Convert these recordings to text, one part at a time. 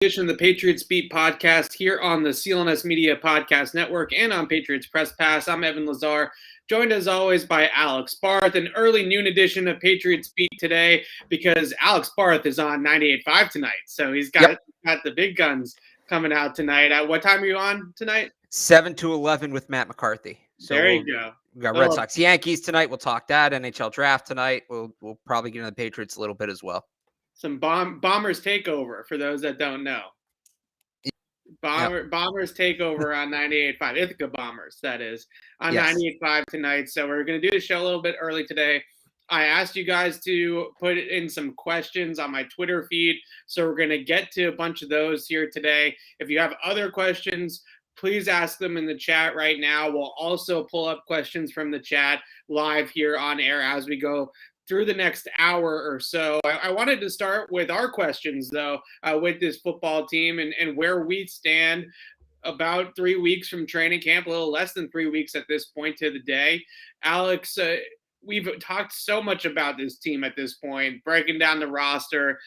Edition of the Patriots Beat podcast here on the CLNS Media Podcast Network and on Patriots Press Pass. I'm Evan Lazar, joined as always by Alex Barth, an early noon edition of Patriots Beat today because Alex Barth is on 98.5 tonight. So he's got the big guns coming out tonight. What time are you on tonight? 7 to 11 with Matt McCarthy. So there you go. We got Red Sox Yankees tonight. We'll talk that. NHL draft tonight. We'll probably get into the Patriots a little bit as well. Some Bombers takeover for those that don't know. Bombers takeover on 98.5. Ithaca Bombers, that is, on 98.5 tonight. So we're going to do the show a little bit early today. I asked you guys to put in some questions on my Twitter feed. So we're going to get to a bunch of those here today. If you have other questions, please ask them in the chat right now. We'll also pull up questions from the chat live here on air as we go through the next hour or so. I wanted to start with our questions, though, with this football team and where we stand about 3 weeks from training camp, a little less than 3 weeks at this point to the day. Alex, we've talked so much about this team at this point, breaking down the roster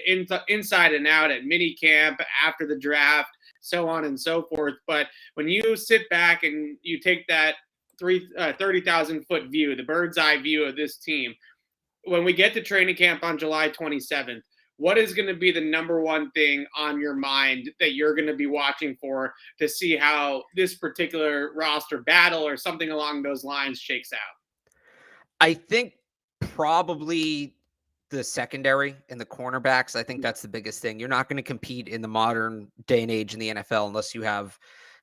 inside and out at mini camp, after the draft, so on and so forth. But when you sit back and you take that 30,000-foot view, the bird's eye view of this team, when we get to training camp on July 27th, what is going to be the number one thing on your mind that you're going to be watching for to see how this particular roster battle or something along those lines shakes out? I think probably the secondary and the cornerbacks. I think that's the biggest thing. You're not going to compete in the modern day and age in the NFL unless you have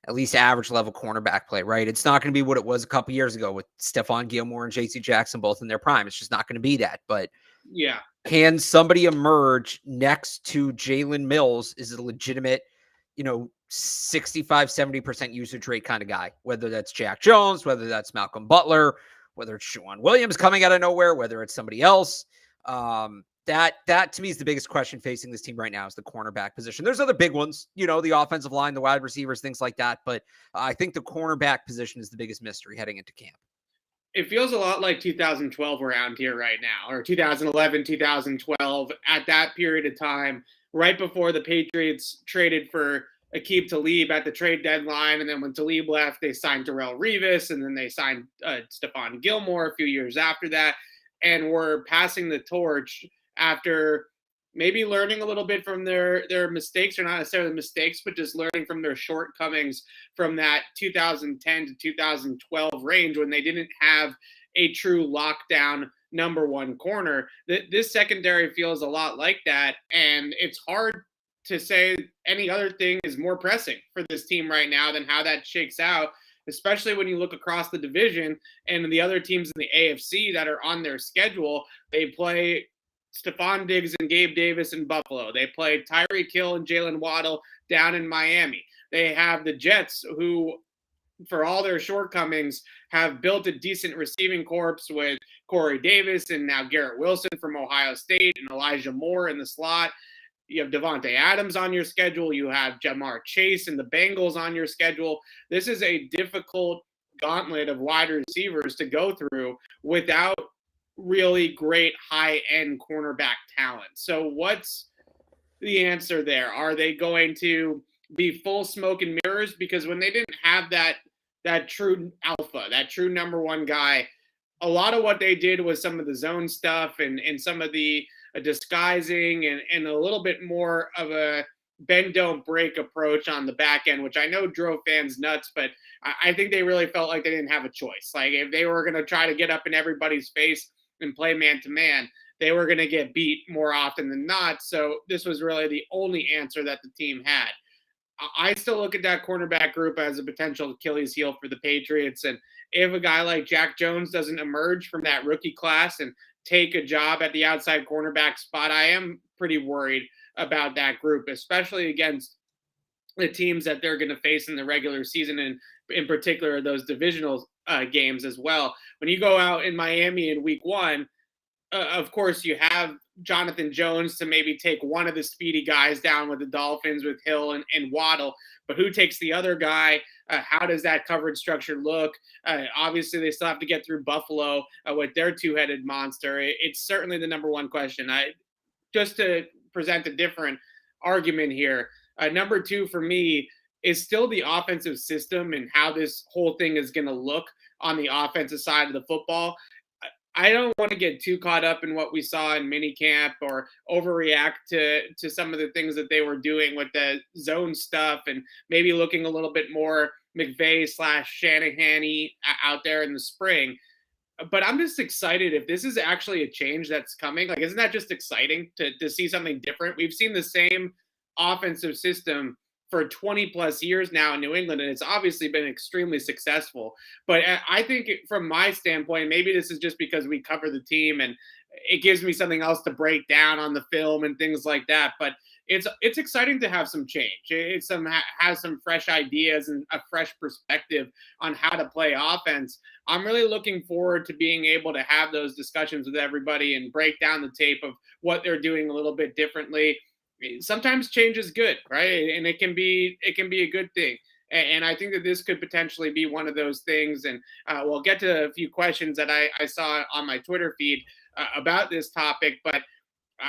at least average level cornerback play, right? It's not going to be what it was a couple years ago with Stephon Gilmore and JC Jackson both in their prime. It's just not going to be that. But yeah, can somebody emerge next to Jalen Mills is a legitimate, 65, 70% usage rate kind of guy, whether that's Jack Jones, whether that's Malcolm Butler, whether it's Shawn Williams coming out of nowhere, whether it's somebody else. That to me is the biggest question facing this team right now is the cornerback position. There's other big ones, the offensive line, the wide receivers, things like that. But I think the cornerback position is the biggest mystery heading into camp. It feels a lot like 2012 around here right now, or 2011, 2012, at that period of time, right before the Patriots traded for Aqib Talib at the trade deadline. And then when Talib left, they signed Darrelle Revis, and then they signed Stephon Gilmore a few years after that. And we're passing the torch after maybe learning a little bit from their mistakes, or not necessarily mistakes, but just learning from their shortcomings from that 2010 to 2012 range when they didn't have a true lockdown number one corner. This secondary feels a lot like that, and it's hard to say any other thing is more pressing for this team right now than how that shakes out, especially when you look across the division and the other teams in the AFC that are on their schedule. They play Stephon Diggs and Gabe Davis in Buffalo. They play Tyreek Hill and Jalen Waddle down in Miami. They have the Jets, who, for all their shortcomings, have built a decent receiving corps with Corey Davis and now Garrett Wilson from Ohio State and Elijah Moore in the slot. You have Devontae Adams on your schedule. You have Jamar Chase and the Bengals on your schedule. This is a difficult gauntlet of wide receivers to go through without really great high-end cornerback talent. So what's the answer there? Are they going to be full smoke and mirrors? Because when they didn't have that true alpha, that true number one guy, a lot of what they did was some of the zone stuff and some of the disguising and a little bit more of a bend don't break approach on the back end, which I know drove fans nuts, but I think they really felt like they didn't have a choice. Like, if they were going to try to get up in everybody's face and play man-to-man, they were going to get beat more often than not. So this was really the only answer that the team had. I still look at that cornerback group as a potential Achilles heel for the Patriots. And if a guy like Jack Jones doesn't emerge from that rookie class and take a job at the outside cornerback spot, I am pretty worried about that group, especially against the teams that they're going to face in the regular season, and in particular those divisional games as well. When you go out in Miami in week one, of course you have Jonathan Jones to maybe take one of the speedy guys down with the Dolphins with Hill and Waddle, but who takes the other guy? How does that coverage structure look? Obviously, they still have to get through Buffalo with their two-headed monster. It's certainly the number one question. Just to present a different argument here, Number two for me is still the offensive system and how this whole thing is going to look on the offensive side of the football. I don't want to get too caught up in what we saw in minicamp or overreact to some of the things that they were doing with the zone stuff and maybe looking a little bit more McVay / Shanahan-y out there in the spring. But I'm just excited if this is actually a change that's coming. Like, isn't that just exciting to see something different? We've seen the same offensive system for 20 plus years now in New England, and it's obviously been extremely successful. But I think from my standpoint, maybe this is just because we cover the team and it gives me something else to break down on the film and things like that. But it's exciting to have some change. It's has some fresh ideas and a fresh perspective on how to play offense. I'm really looking forward to being able to have those discussions with everybody and break down the tape of what they're doing a little bit differently. Sometimes change is good, right? And it can be a good thing. And I think that this could potentially be one of those things. And we'll get to a few questions that I saw on my Twitter feed about this topic. But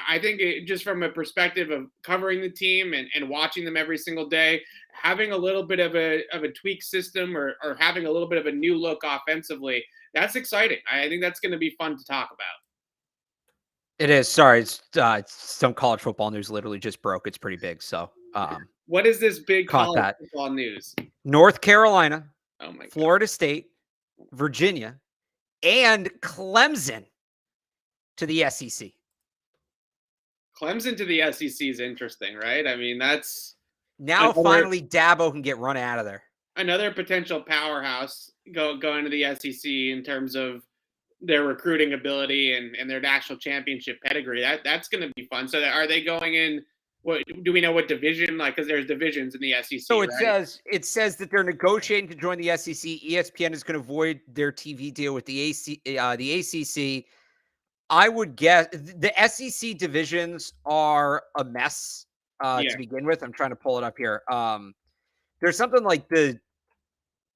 I think just from a perspective of covering the team and watching them every single day, having a little bit of a tweak system or having a little bit of a new look offensively, that's exciting. I think that's going to be fun to talk about. It is. Sorry, it's some college football news literally just broke. It's pretty big. So, what is this big college that. football news? North Carolina, oh my Florida State, Virginia, and Clemson to the SEC. Clemson to the SEC is interesting, right? I mean, that's now finally Dabo can get run out of there. Another potential powerhouse going to the SEC in terms of their recruiting ability and their national championship pedigree. That's going to be fun. So are they going in? What do we know? What division? Like, because there's divisions in the SEC. So it right? says that they're negotiating to join the SEC. ESPN is going to void their TV deal with the ACC. I would guess the SEC divisions are a mess to begin with. I'm trying to pull it up here. There's something like it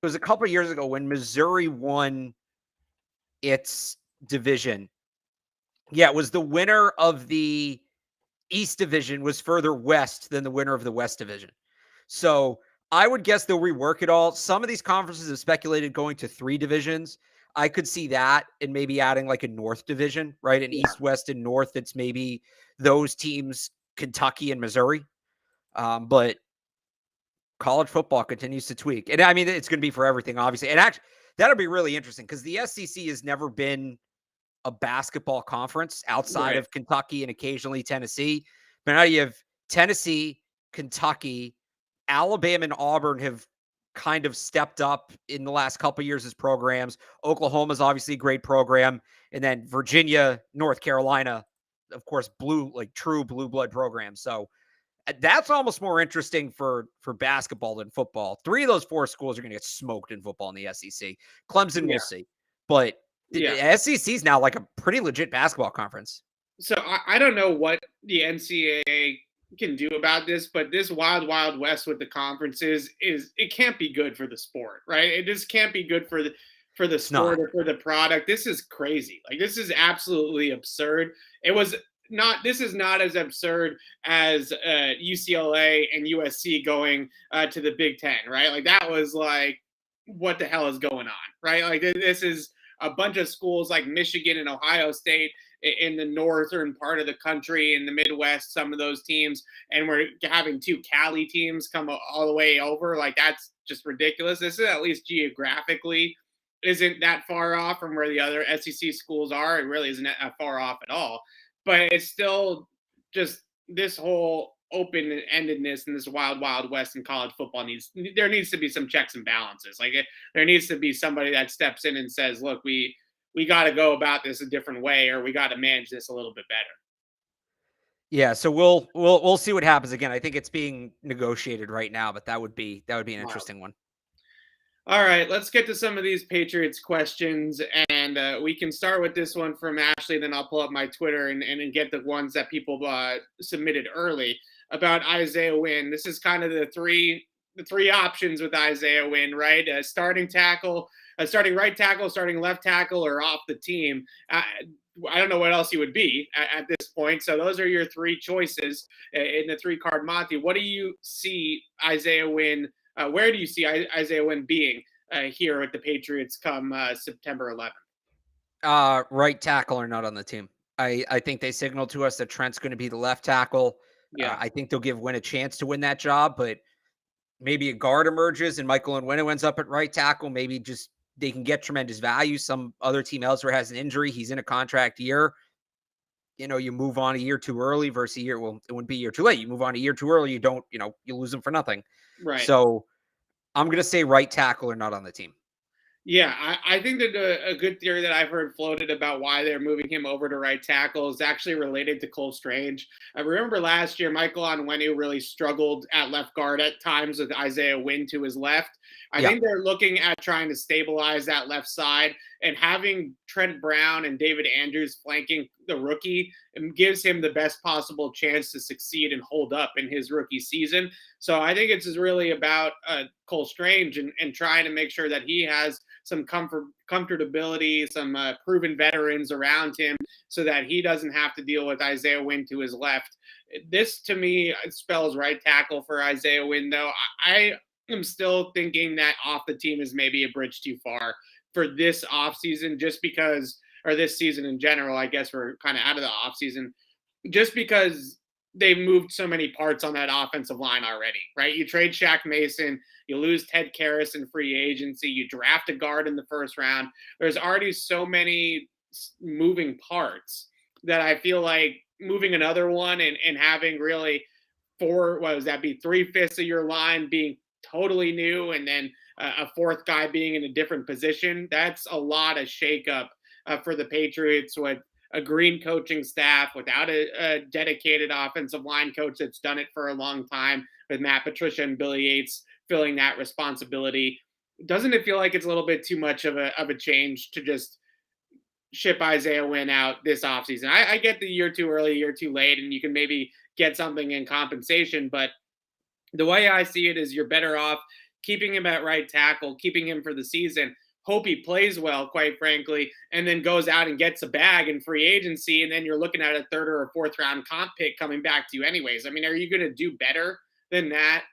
was a couple of years ago when Missouri won its division. Yeah, it was the winner of the East Division was further west than the winner of the West Division. So I would guess they'll rework it all. Some of these conferences have speculated going to 3 divisions. I could see that and maybe adding like a North division, right? An East, West, and North. It's maybe those teams, Kentucky and Missouri. But college football continues to tweak. And I mean, it's going to be for everything, obviously. And actually, that'll be really interesting because the SEC has never been a basketball conference outside of Kentucky and occasionally Tennessee. But now you have Tennessee, Kentucky, Alabama, and Auburn have kind of stepped up in the last couple of years as programs. Oklahoma is obviously a great program. And then Virginia, North Carolina, of course, true blue blood programs. So that's almost more interesting for basketball than football. 3 of those 4 schools are going to get smoked in football in the SEC. Clemson, we'll see. But the SEC is now like a pretty legit basketball conference. So I don't know what the NCAA can do about this, but this wild west with the conferences it can't be good for the sport, right? It just can't be good for the sport or for the product. This is crazy. Like, this is absolutely absurd. This is not as absurd as UCLA and USC going to the Big Ten, right? Like, that was like, what the hell is going on, right? Like, this is a bunch of schools like Michigan and Ohio State in the northern part of the country, in the Midwest, some of those teams, and we're having 2 Cali teams come all the way over. Like, that's just ridiculous. This is at least geographically isn't that far off from where the other SEC schools are. It really isn't that far off at all. But it's still just this whole open-endedness and this wild west in college football there needs to be some checks and balances. Like, there needs to be somebody that steps in and says, look, we got to go about this a different way, or we got to manage this a little bit better. Yeah, so we'll see what happens. Again, I think it's being negotiated right now, but that would be an interesting one. All right, let's get to some of these Patriots questions, and we can start with this one from Ashley. Then I'll pull up my Twitter and get the ones that people submitted early about Isaiah Wynn. This is kind of the three options with Isaiah Wynn, right? Starting tackle, starting right tackle, starting left tackle, or off the team. I don't know what else he would be at this point. So those are your three choices in the 3-card Monty. What do you see Isaiah Wynn? Where do you see Isaiah Wynn being here at the Patriots come September 11th? Right tackle or not on the team. I think they signaled to us that Trent's going to be the left tackle. Yeah. I think they'll give Wynn a chance to win that job, but maybe a guard emerges and Michael Onwenu ends up at right tackle. Maybe just they can get tremendous value. Some other team elsewhere has an injury. He's in a contract year. You move on a year too early versus a year. Well, it wouldn't be a year too late. You move on a year too early. You don't, you lose them for nothing. Right. So I'm going to say right tackle or not on the team. Yeah, I think that a good theory that I've heard floated about why they're moving him over to right tackle is actually related to Cole Strange. I remember last year, Michael Onwenu really struggled at left guard at times with Isaiah Wynn to his left. I think they're looking at trying to stabilize that left side, and having Trent Brown and David Andrews flanking the rookie gives him the best possible chance to succeed and hold up in his rookie season. So I think it's really about Cole Strange and trying to make sure that he has some comfortability, some proven veterans around him so that he doesn't have to deal with Isaiah Wynn to his left. This, to me, spells right tackle for Isaiah Wynn, though. I am still thinking that off the team is maybe a bridge too far for this offseason, just because, or this season in general. I guess we're kind of out of the offseason, just because they've moved so many parts on that offensive line already, right? You trade Shaq Mason, you lose Ted Karras in free agency, you draft a guard in the first round. There's already so many moving parts that I feel like moving another one and having really 3/5 of your line being totally new, and then a fourth guy being in a different position, that's a lot of shakeup for the Patriots with a green coaching staff, without a dedicated offensive line coach that's done it for a long time, with Matt Patricia and Billy Yates filling that responsibility. Doesn't it feel like it's a little bit too much of a change to just ship Isaiah Wynn out this offseason? I get the year too early, year too late, and you can maybe get something in compensation, but the way I see it is you're better off keeping him at right tackle, keeping him for the season, hope he plays well, quite frankly, and then goes out and gets a bag in free agency, and then you're looking at a 3rd or a 4th round comp pick coming back to you anyways. I mean, are you going to do better than that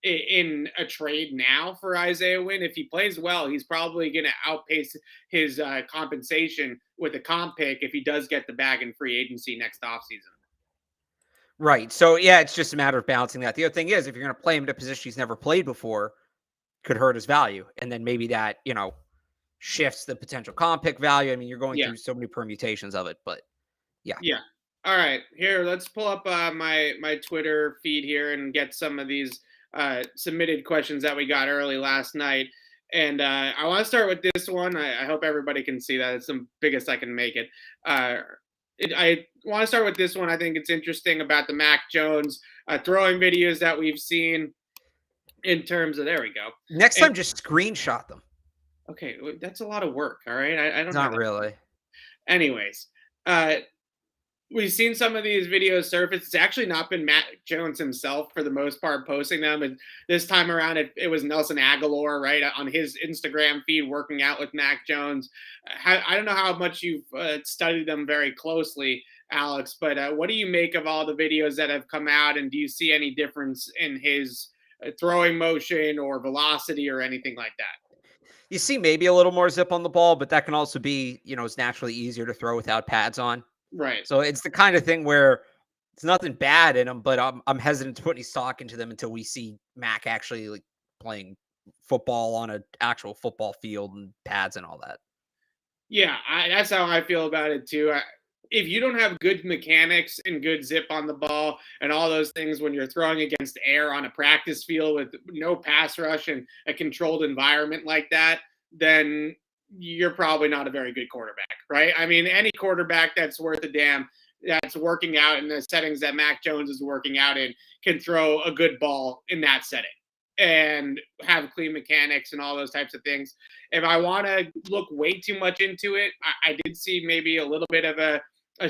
in a trade now for Isaiah Wynn? If he plays well, he's probably going to outpace his compensation with a comp pick if he does get the bag in free agency next offseason. Right. So, yeah, it's just a matter of balancing that. The other thing is, if you're going to play him in a position he's never played before, could hurt his value. And then maybe that, shifts the potential comp pick value. I mean, you're going through so many permutations of it, but yeah. All right, here, let's pull up my Twitter feed here and get some of these submitted questions that we got early last night. And I want to start with this one. I hope everybody can see that. It's the biggest I can make it. I want to start with this one. I think it's interesting about the Mac Jones throwing videos that we've seen in terms of, there we go. Next time, just screenshot them. Okay, that's a lot of work. All right, I don't. Not really. Anyways, we've seen some of these videos surface. It's actually not been Mac Jones himself for the most part posting them. And this time around, it was Nelson Aguilar, right, on his Instagram feed working out with Mac Jones. I don't know how much you've studied them very closely, Alex, but what do you make of all the videos that have come out? And do you see any difference in his throwing motion or velocity or anything like that? You see maybe a little more zip on the ball, but that can also be, it's naturally easier to throw without pads on. Right. So it's the kind of thing where it's nothing bad in them, but I'm hesitant to put any stock into them until we see Mac actually like playing football on an actual football field and pads and all that. Yeah, that's how I feel about it too. If you don't have good mechanics and good zip on the ball and all those things when you're throwing against air on a practice field with no pass rush and a controlled environment like that, then you're probably not a very good quarterback, right? I mean, any quarterback that's worth a damn, that's working out in the settings that Mac Jones is working out in, can throw a good ball in that setting and have clean mechanics and all those types of things. If I want to look way too much into it, I did see maybe a little bit of a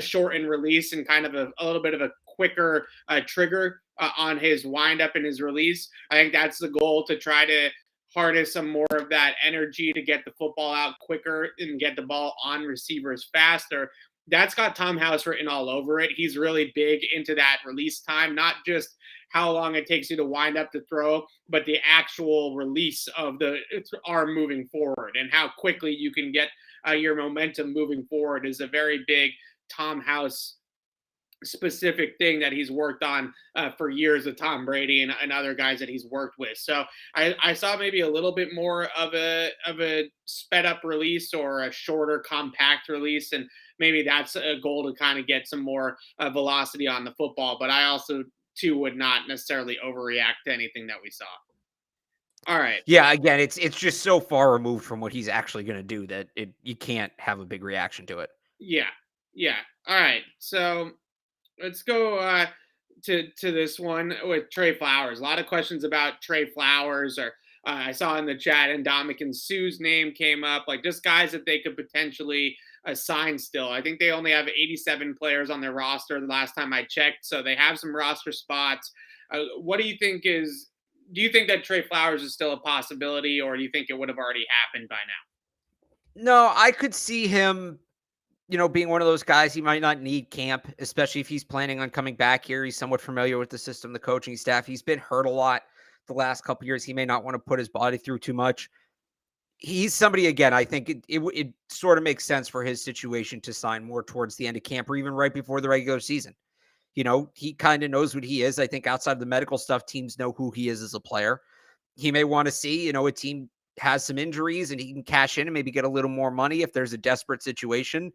shortened release and kind of a little bit of a quicker trigger on his windup and his release. I think that's the goal, to try to harness some more of that energy to get the football out quicker and get the ball on receivers faster. that's got Tom House written all over it. He's really big into that release time, not just how long it takes you to wind up to throw, but the actual release of the arm moving forward and how quickly you can get your momentum moving forward is a very big Tom House specific thing that he's worked on for years with Tom Brady and other guys that he's worked with. So I saw maybe a little bit more of a sped up release or a shorter compact release, and maybe that's a goal to kind of get some more velocity on the football. But I also too would not necessarily overreact to anything that we saw. All right. Yeah, again, it's just so far removed from what he's actually going to do that you can't have a big reaction to it. Yeah. Yeah. All right. So let's go to this one with Trey Flowers. A lot of questions about Trey Flowers, or I saw in the chat, and Ndamukong Suh's name came up, like just guys that they could potentially assign still. I think they only have 87 players on their roster the last time I checked, so they have some roster spots. What do you think is? Do you think that Trey Flowers is still a possibility, or do you think it would have already happened by now? No, I could see him, being one of those guys. He might not need camp, especially if he's planning on coming back here. He's somewhat familiar with the system, the coaching staff. He's been hurt a lot the last couple of years. He may not want to put his body through too much. He's somebody, again, I think it sort of makes sense for his situation to sign more towards the end of camp or even right before the regular season. He kind of knows what he is. I think outside of the medical stuff, teams know who he is as a player. He may want to see, a team has some injuries and he can cash in and maybe get a little more money if there's a desperate situation.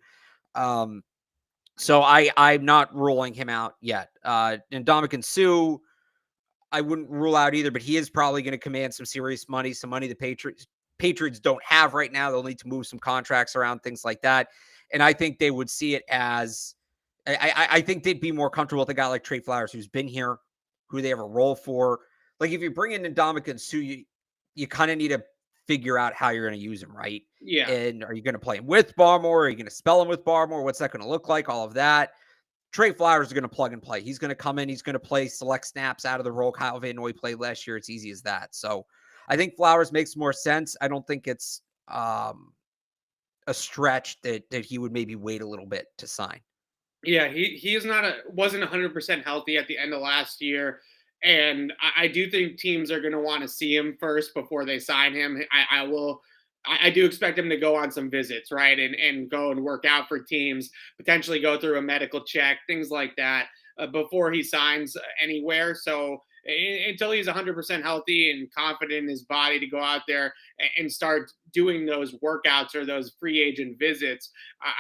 So I'm not ruling him out yet. And Ndamukong Suh, I wouldn't rule out either, but he is probably going to command some serious money, some money the Patriots don't have right now. They'll need to move some contracts around, things like that. And I think they would see it as, I think they'd be more comfortable with a guy like Trey Flowers, who's been here, who they have a role for. Like if you bring in Ndamukong Suh, you kind of need to figure out how you're going to use him, right? Yeah. And are you going to play him with Barmore? Are you going to spell him with Barmore? What's that going to look like? All of that. Trey Flowers is going to plug and play. He's going to come in. He's going to play select snaps out of the role Kyle Van Noy played last year. It's easy as that. So I think Flowers makes more sense. I don't think it's a stretch that he would maybe wait a little bit to sign. Yeah, he is wasn't 100% healthy at the end of last year, and I do think teams are going to want to see him first before they sign him. I do expect him to go on some visits, right, and go and work out for teams, potentially go through a medical check, things like that, before he signs anywhere. So until he's 100% healthy and confident in his body to go out there and start doing those workouts or those free agent visits,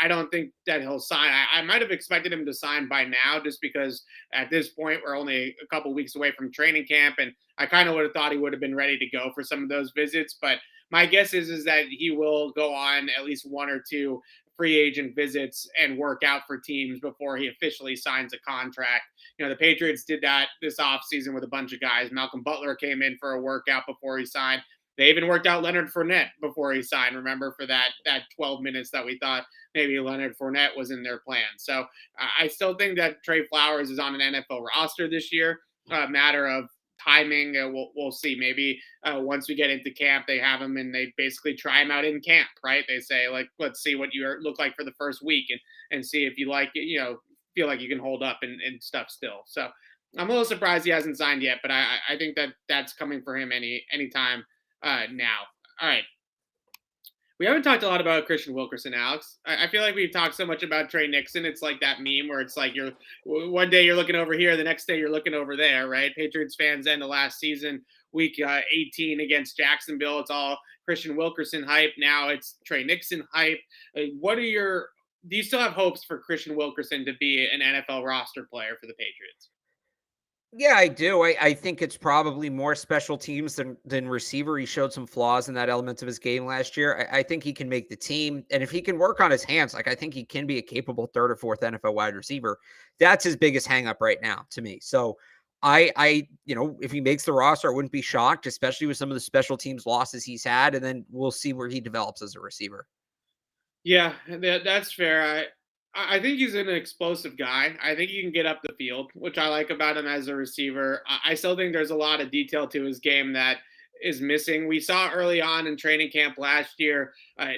I don't think that he'll sign. I might have expected him to sign by now, just because at this point we're only a couple weeks away from training camp, and I kind of would have thought he would have been ready to go for some of those visits. But my guess is that he will go on at least one or two free agent visits and work out for teams before he officially signs a contract. The Patriots did that this offseason with a bunch of guys. Malcolm Butler came in for a workout before he signed. They even worked out Leonard Fournette before he signed, remember, for that 12 minutes that we thought maybe Leonard Fournette was in their plan. So I still think that Trey Flowers is on an NFL roster this year. A matter of timing. We'll see. Maybe once we get into camp, they have him and they basically try him out in camp, right? They say, like, let's see what you look like for the first week and see if you like it, feel like you can hold up and stuff still. So I'm a little surprised he hasn't signed yet, but I think that that's coming for him anytime now. All right. We haven't talked a lot about Christian Wilkerson, Alex. I feel like we've talked so much about Trey Nixon. It's like that meme where it's like one day you're looking over here, the next day you're looking over there, right? Patriots fans end the last season, week 18 against Jacksonville. It's all Christian Wilkerson hype. Now it's Trey Nixon hype. Do you still have hopes for Christian Wilkerson to be an NFL roster player for the Patriots? Yeah, I do. I think it's probably more special teams than receiver. He showed some flaws in that element of his game last year. I think he can make the team. And if he can work on his hands, I think he can be a capable third or fourth NFL wide receiver. That's his biggest hang up right now to me. So if he makes the roster, I wouldn't be shocked, especially with some of the special teams losses he's had. And then we'll see where he develops as a receiver. Yeah, that's fair. I think he's an explosive guy. I think he can get up the field, which I like about him as a receiver. I still think there's a lot of detail to his game that is missing. We saw early on in training camp last year,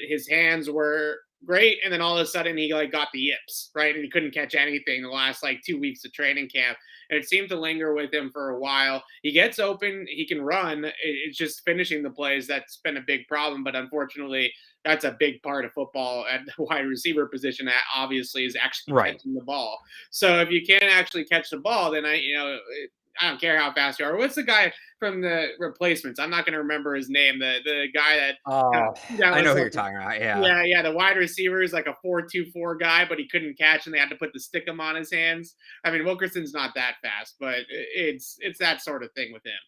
his hands were great, and then all of a sudden he like got the yips, right? And he couldn't catch anything the last like 2 weeks of training camp. And it seemed to linger with him for a while. He gets open, he can run. It's just finishing the plays that's been a big problem. But unfortunately, that's a big part of football at the wide receiver position. That obviously is actually Right. catching the ball. So if you can't actually catch the ball, then I don't care how fast you are. What's the guy from the replacements? I'm not going to remember his name. The guy Oh, that I was know who like you're talking about. Yeah. yeah, the wide receiver is like a 4.24 guy, but he couldn't catch, and they had to put the stickum on his hands. I mean, Wilkerson's not that fast, but it's that sort of thing with him.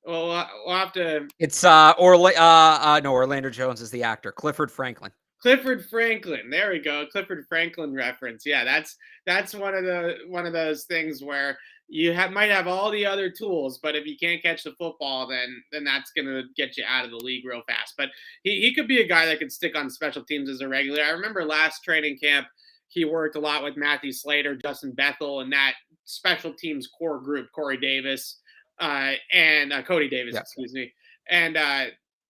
Well, we'll have to. It's no, Orlando Jones is the actor. Clifford Franklin. Clifford Franklin. There we go. Clifford Franklin reference. Yeah, that's one of those things where you might have all the other tools, but if you can't catch the football, then that's gonna get you out of the league real fast. But he could be a guy that could stick on special teams as a regular. I remember last training camp he worked a lot with Matthew Slater, Justin Bethel, and that special teams core group, Corey Davis, and Cody Davis, Yeah. excuse me, and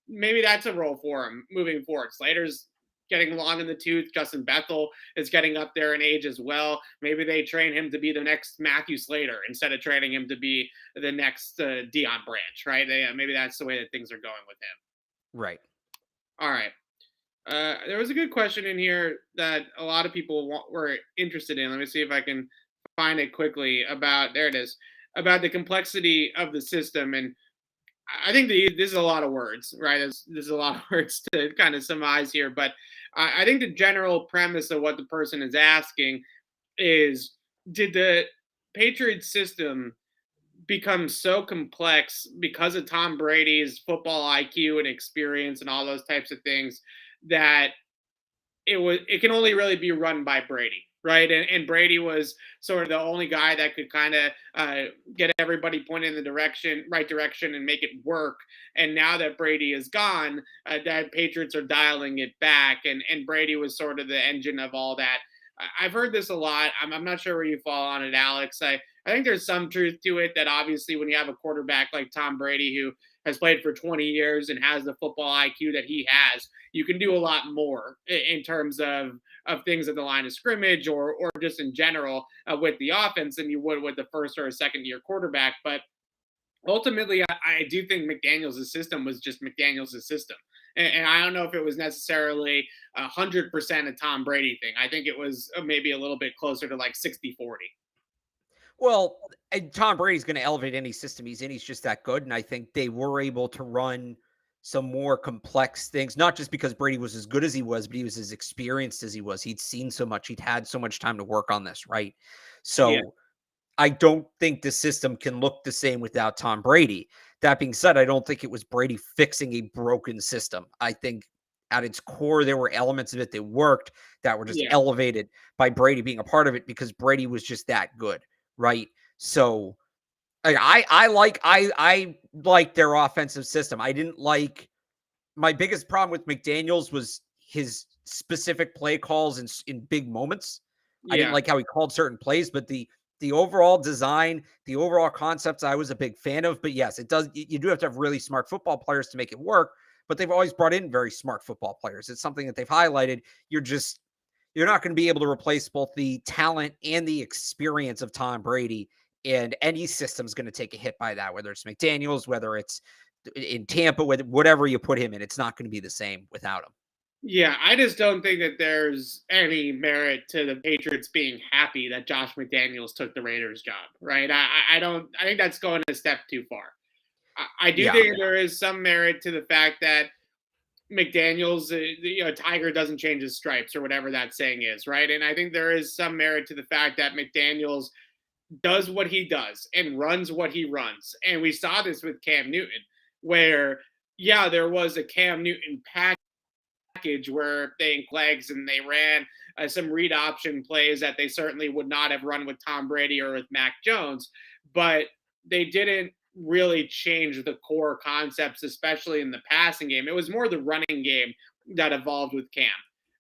maybe that's a role for him moving forward. Slater's getting long in the tooth. Justin Bethel is getting up there in age as well. Maybe they train him to be the next Matthew Slater instead of training him to be the next Deion Branch, right? Maybe that's the way that things are going with him. Right. All right. There was a good question in here that a lot of people were interested in. Let me see if I can find it quickly there it is, about the complexity of the system. And I think this is a lot of words, right? This is a lot of words to kind of surmise here, but I think the general premise of what the person is asking is, did the Patriots system become so complex because of Tom Brady's football IQ and experience and all those types of things that it can only really be run by Brady, right? And Brady was sort of the only guy that could kind of get everybody pointed in the right direction, and make it work. And now that Brady is gone, that Patriots are dialing it back, and Brady was sort of the engine of all that. I've heard this a lot. I'm not sure where you fall on it, Alex. I think there's some truth to it that obviously when you have a quarterback like Tom Brady who has played for 20 years and has the football IQ that he has, you can do a lot more in terms of things at the line of scrimmage or just in general with the offense than you would with the first or a second year quarterback. But ultimately, I do think McDaniels' system was just McDaniels' system. And I don't know if it was necessarily 100% a Tom Brady thing. I think it was maybe a little bit closer to like 60-40. Well, and Tom Brady's going to elevate any system he's in. He's just that good. And I think they were able to run some more complex things, not just because Brady was as good as he was, but he was as experienced as he was. He'd seen so much. He'd had so much time to work on this, right? So Yeah. I don't think the system can look the same without Tom Brady. That being said, I don't think it was Brady fixing a broken system. I think at its core, there were elements of it that worked that were just Yeah. elevated by Brady being a part of it because Brady was just that good. Right. So I like their offensive system. I didn't like my biggest problem with McDaniels was his specific play calls in big moments. I didn't Yeah. like how he called certain plays, but the overall design, the overall concepts, I was a big fan of. But yes, it does. You do have to have really smart football players to make it work. But they've always brought in very smart football players. It's something that they've highlighted. You're not going to be able to replace both the talent and the experience of Tom Brady. And any system's going to take a hit by that, whether it's McDaniels, whether it's in Tampa, with whatever you put him in, it's not going to be the same without him. Yeah, I just don't think that there's any merit to the Patriots being happy that Josh McDaniels took the Raiders job, right? I don't. I think that's going a step too far. I do Yeah. think there is some merit to the fact that McDaniels, Tiger doesn't change his stripes or whatever that saying is, right? And I think there is some merit to the fact that McDaniels does what he does and runs what he runs. And we saw this with Cam Newton, where, yeah, there was a Cam Newton package where they inked legs and they ran some read option plays that they certainly would not have run with Tom Brady or with Mac Jones, but they didn't really change the core concepts, especially in the passing game. It was more the running game that evolved with Cam.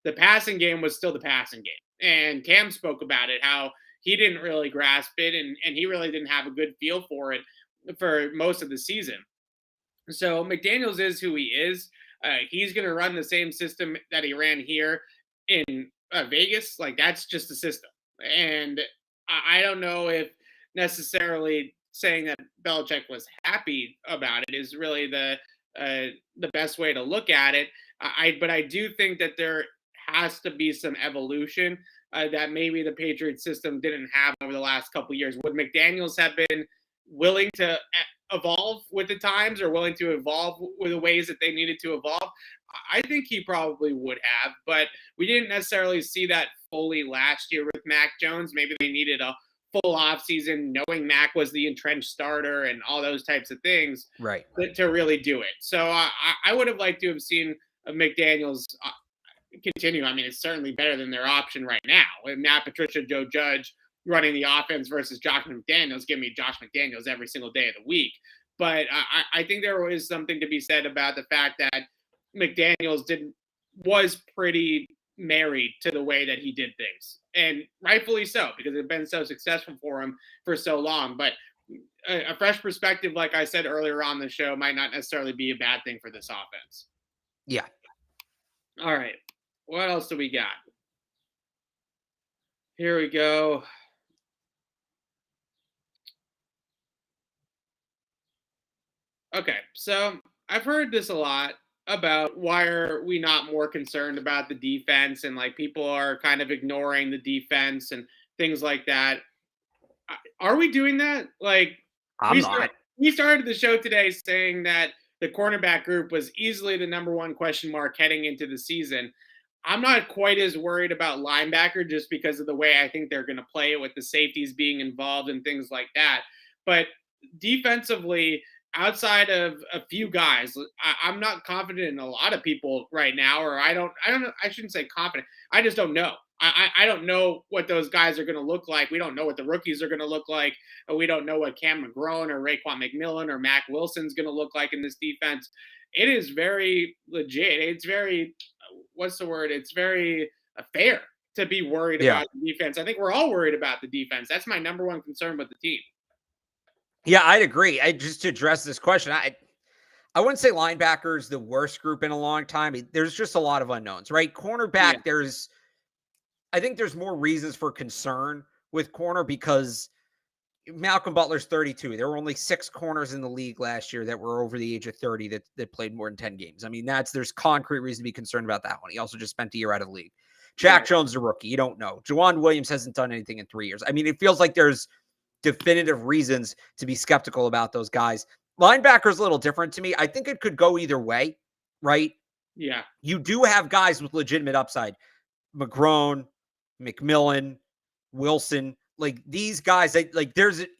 The passing game was still the passing game. And Cam spoke about it, how he didn't really grasp it and he really didn't have a good feel for it for most of the season. So McDaniels is who he is. He's going to run the same system that he ran here. in Vegas, like that's just the system. And I don't know if necessarily saying that Belichick was happy about it is really the best way to look at it. But I do think that there has to be some evolution that maybe the Patriot system didn't have over the last couple of years. Would McDaniels have been willing to evolve with the times or willing to evolve with the ways that they needed to evolve? I think he probably would have, but we didn't necessarily see that fully last year with Mac Jones. Maybe they needed a full offseason, knowing Mac was the entrenched starter and all those types of things, Right. to really do it. So I would have liked to have seen McDaniels continue. I mean, it's certainly better than their option right now. With Matt Patricia, Joe Judge running the offense versus Josh McDaniels, give me Josh McDaniels every single day of the week. But I think there is something to be said about the fact that McDaniels was pretty married to the way that he did things, and rightfully so, because it's been so successful for him for so long. But a fresh perspective, like I said earlier on the show, might not necessarily be a bad thing for this offense. Yeah. All right. What else do we got? Here we go. Okay, so I've heard this a lot about why are we not more concerned about the defense, and like people are kind of ignoring the defense and things like that. Are we doing that? Like I'm not. We started the show today saying that the cornerback group was easily the number one question mark heading into the season. I'm not quite as worried about linebacker just because of the way I think they're going to play it with the safeties being involved and things like that. But defensively, outside of a few guys, I'm not confident in a lot of people right now, or I don't know. I shouldn't say confident. I just don't know. I don't know what those guys are going to look like. We don't know what the rookies are going to look like. We don't know what Cam McGrone or Raekwon McMillan or Mac Wilson's going to look like in this defense. It is very legit. It's very, what's the word? It's very fair to be worried about the defense. I think we're all worried about the defense. That's my number one concern with the team. Yeah, I'd agree. Just to address this question, I wouldn't say linebacker is the worst group in a long time. There's just a lot of unknowns, right? Cornerback, I think there's more reasons for concern with corner because Malcolm Butler's 32. There were only 6 corners in the league last year that were over the age of 30 that played more than 10 games. I mean, there's concrete reason to be concerned about that one. He also just spent a year out of the league. Jack Jones is a rookie. You don't know. Juwan Williams hasn't done anything in 3 years. I mean, it feels like there's definitive reasons to be skeptical about those guys. Linebacker's a little different to me. I think it could go either way, right? Yeah. You do have guys with legitimate upside. McGrone, McMillan, Wilson, like these guys,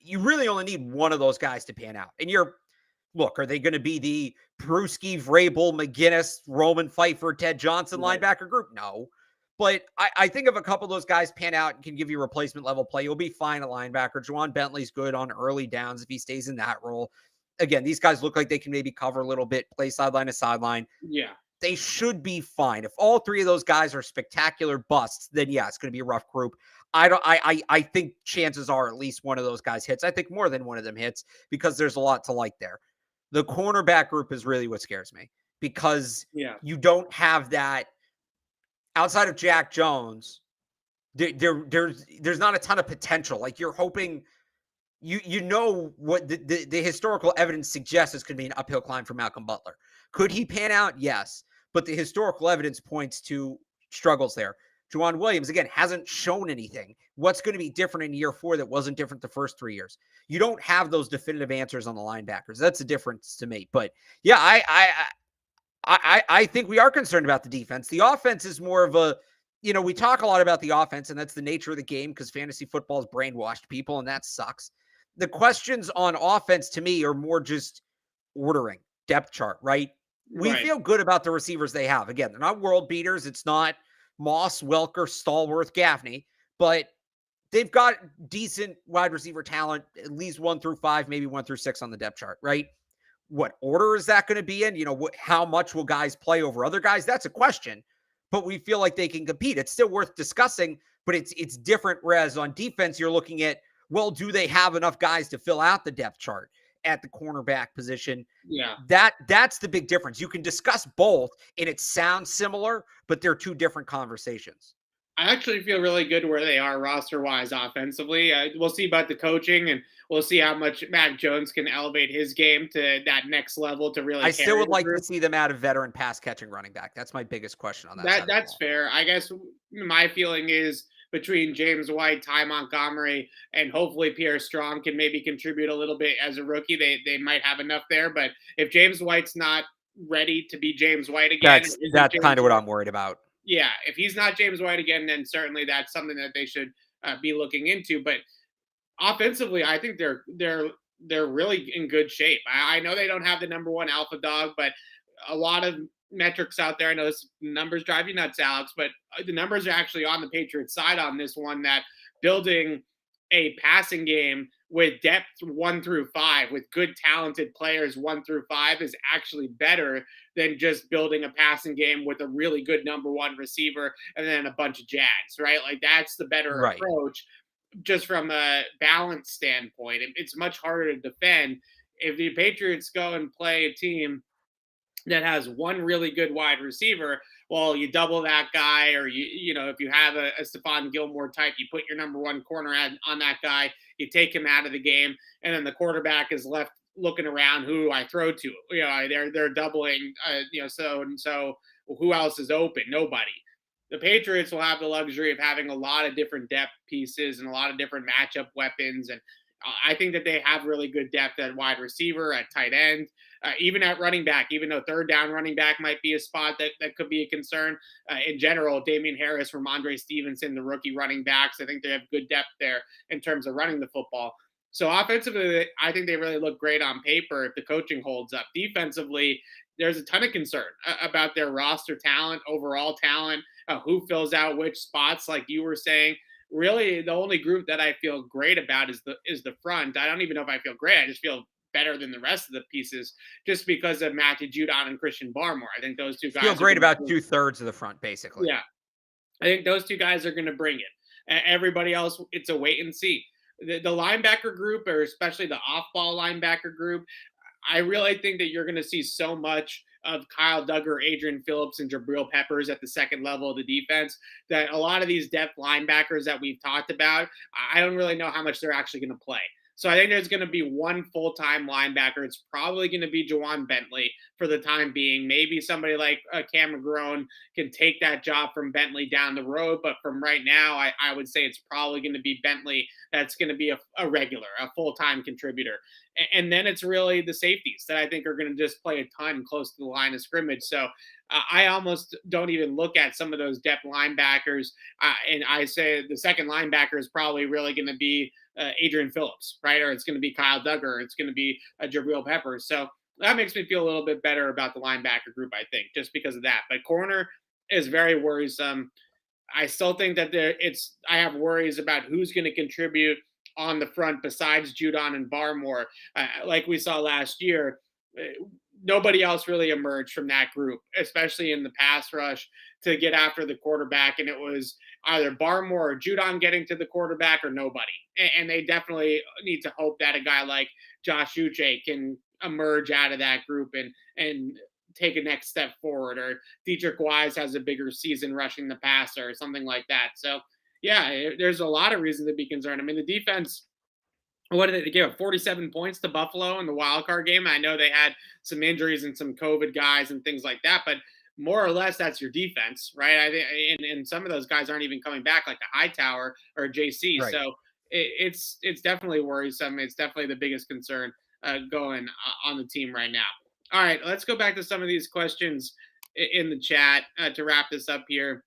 you really only need one of those guys to pan out. And are they going to be the Peruski, Vrabel, McGinnis, Roman Pfeiffer, Ted Johnson linebacker group? No. But I think if a couple of those guys pan out and can give you replacement level play, you'll be fine at linebacker. Juwan Bentley's good on early downs if he stays in that role. Again, these guys look like they can maybe cover a little bit, play sideline to sideline. Yeah. They should be fine. If all 3 of those guys are spectacular busts, then yeah, it's going to be a rough group. I think chances are at least one of those guys hits. I think more than one of them hits because there's a lot to like there. The cornerback group is really what scares me because you don't have that. Outside of Jack Jones, there's not a ton of potential. Like you're hoping, you know what the historical evidence suggests is going to be an uphill climb for Malcolm Butler. Could he pan out? Yes, but the historical evidence points to struggles there. Juwan Williams, again, hasn't shown anything. What's going to be different in year 4 that wasn't different the first 3 years? You don't have those definitive answers on the linebackers. That's a difference to me. But yeah, I think we are concerned about the defense. The offense is more of a, we talk a lot about the offense, and that's the nature of the game because fantasy football has brainwashed people, and that sucks. The questions on offense to me are more just ordering, depth chart, right? We feel good about the receivers they have. Again, they're not world beaters. It's not Moss, Welker, Stallworth, Gaffney, but they've got decent wide receiver talent, at least 1 through 5, maybe 1 through 6 on the depth chart, right? What order is that going to be in? How much will guys play over other guys? That's a question, but we feel like they can compete. It's still worth discussing, but it's different. Whereas on defense, you're looking at, well, do they have enough guys to fill out the depth chart? at the cornerback position. Yeah. That's the big difference. You can discuss both and it sounds similar, but they're two different conversations. I actually feel really good where they are roster-wise offensively. We'll see about the coaching, and we'll see how much Mac Jones can elevate his game to that next level to really I carry still would the like group. to see them add a veteran pass catching running back. That's my biggest question on that side of the That's ball. fair. I guess my feeling is between James White, Ty Montgomery, and hopefully Pierre Strong can maybe contribute a little bit as a rookie. They might have enough there, but if James White's not ready to be James White again, That's kind of what I'm worried about. yeah, if he's not James White again, then certainly that's something that they should be looking into. But offensively, I think they're really in good shape. I know they don't have the number one alpha dog, but a lot of metrics out there. I know this numbers drive you nuts, Alex, but the numbers are actually on the Patriots side on this one, that building a passing game with depth 1 through 5, with good talented players 1 through 5 is actually better than just building a passing game with a really good number one receiver and then a bunch of jags, right? Like that's the better Right. approach just from a balance standpoint. It's much harder to defend if the Patriots go and play a team that has one really good wide receiver. Well, you double that guy, or you know, if you have a Stephon Gilmore type, you put your number one corner on that guy, you take him out of the game, and then the quarterback is left looking around, who do I throw to? You know, they're doubling, you know, so and so. Who else is open? Nobody. The Patriots will have the luxury of having a lot of different depth pieces and a lot of different matchup weapons, and I think that they have really good depth at wide receiver, at tight end, even at running back, even though third down running back might be a spot that could be a concern. In general, Damian Harris, Ramondre Stevenson, the rookie running backs, I think they have good depth there in terms of running the football. So offensively, I think they really look great on paper if the coaching holds up. Defensively, there's a ton of concern about their roster talent, overall talent, who fills out which spots, like you were saying. Really, the only group that I feel great about is the front. I don't even know if I feel great. I just feel better than the rest of the pieces just because of Matthew Judon and Christian Barmore. I think those two guys Feel great about 2/3 of the front, basically. Yeah, I think those two guys are going to bring it. Everybody else, it's a wait and see. The linebacker group, or especially the off-ball linebacker group, I really think that you're going to see so much of Kyle Duggar, Adrian Phillips, and Jabril Peppers at the second level of the defense that a lot of these depth linebackers that we've talked about, I don't really know how much they're actually going to play. So I think there's going to be one full-time linebacker. It's probably going to be Jawan Bentley for the time being. Maybe somebody like Cam McGrone can take that job from Bentley down the road. But from right now, I would say it's probably going to be Bentley that's going to be a regular, a full-time contributor. And then it's really the safeties that I think are going to just play a ton close to the line of scrimmage. So I almost don't even look at some of those depth linebackers. And I say the second linebacker is probably really going to be Adrian Phillips, right? Or it's going to be Kyle Duggar, or it's going to be Jabril Peppers. So that makes me feel a little bit better about the linebacker group, I think, just because of that. But corner is very worrisome. I still think that I have worries about who's going to contribute on the front besides Judon and Barmore. Like we saw last year, nobody else really emerged from that group, especially in the pass rush to get after the quarterback. And it was either Barmore or Judon getting to the quarterback, or nobody. And they definitely need to hope that a guy like Josh Uche can emerge out of that group and take a next step forward, or Dietrich Wise has a bigger season rushing the passer or something like that. So yeah, there's a lot of reason to be concerned. I mean, the defense, what did they give up? 47 points to Buffalo in the wild card game. I know they had some injuries and some COVID guys and things like that, but more or less that's your defense, right? I think, and some of those guys aren't even coming back, like a Hightower or JC. Right. So it's definitely worrisome. It's definitely the biggest concern going on the team right now. All right, let's go back to some of these questions in the chat to wrap this up here.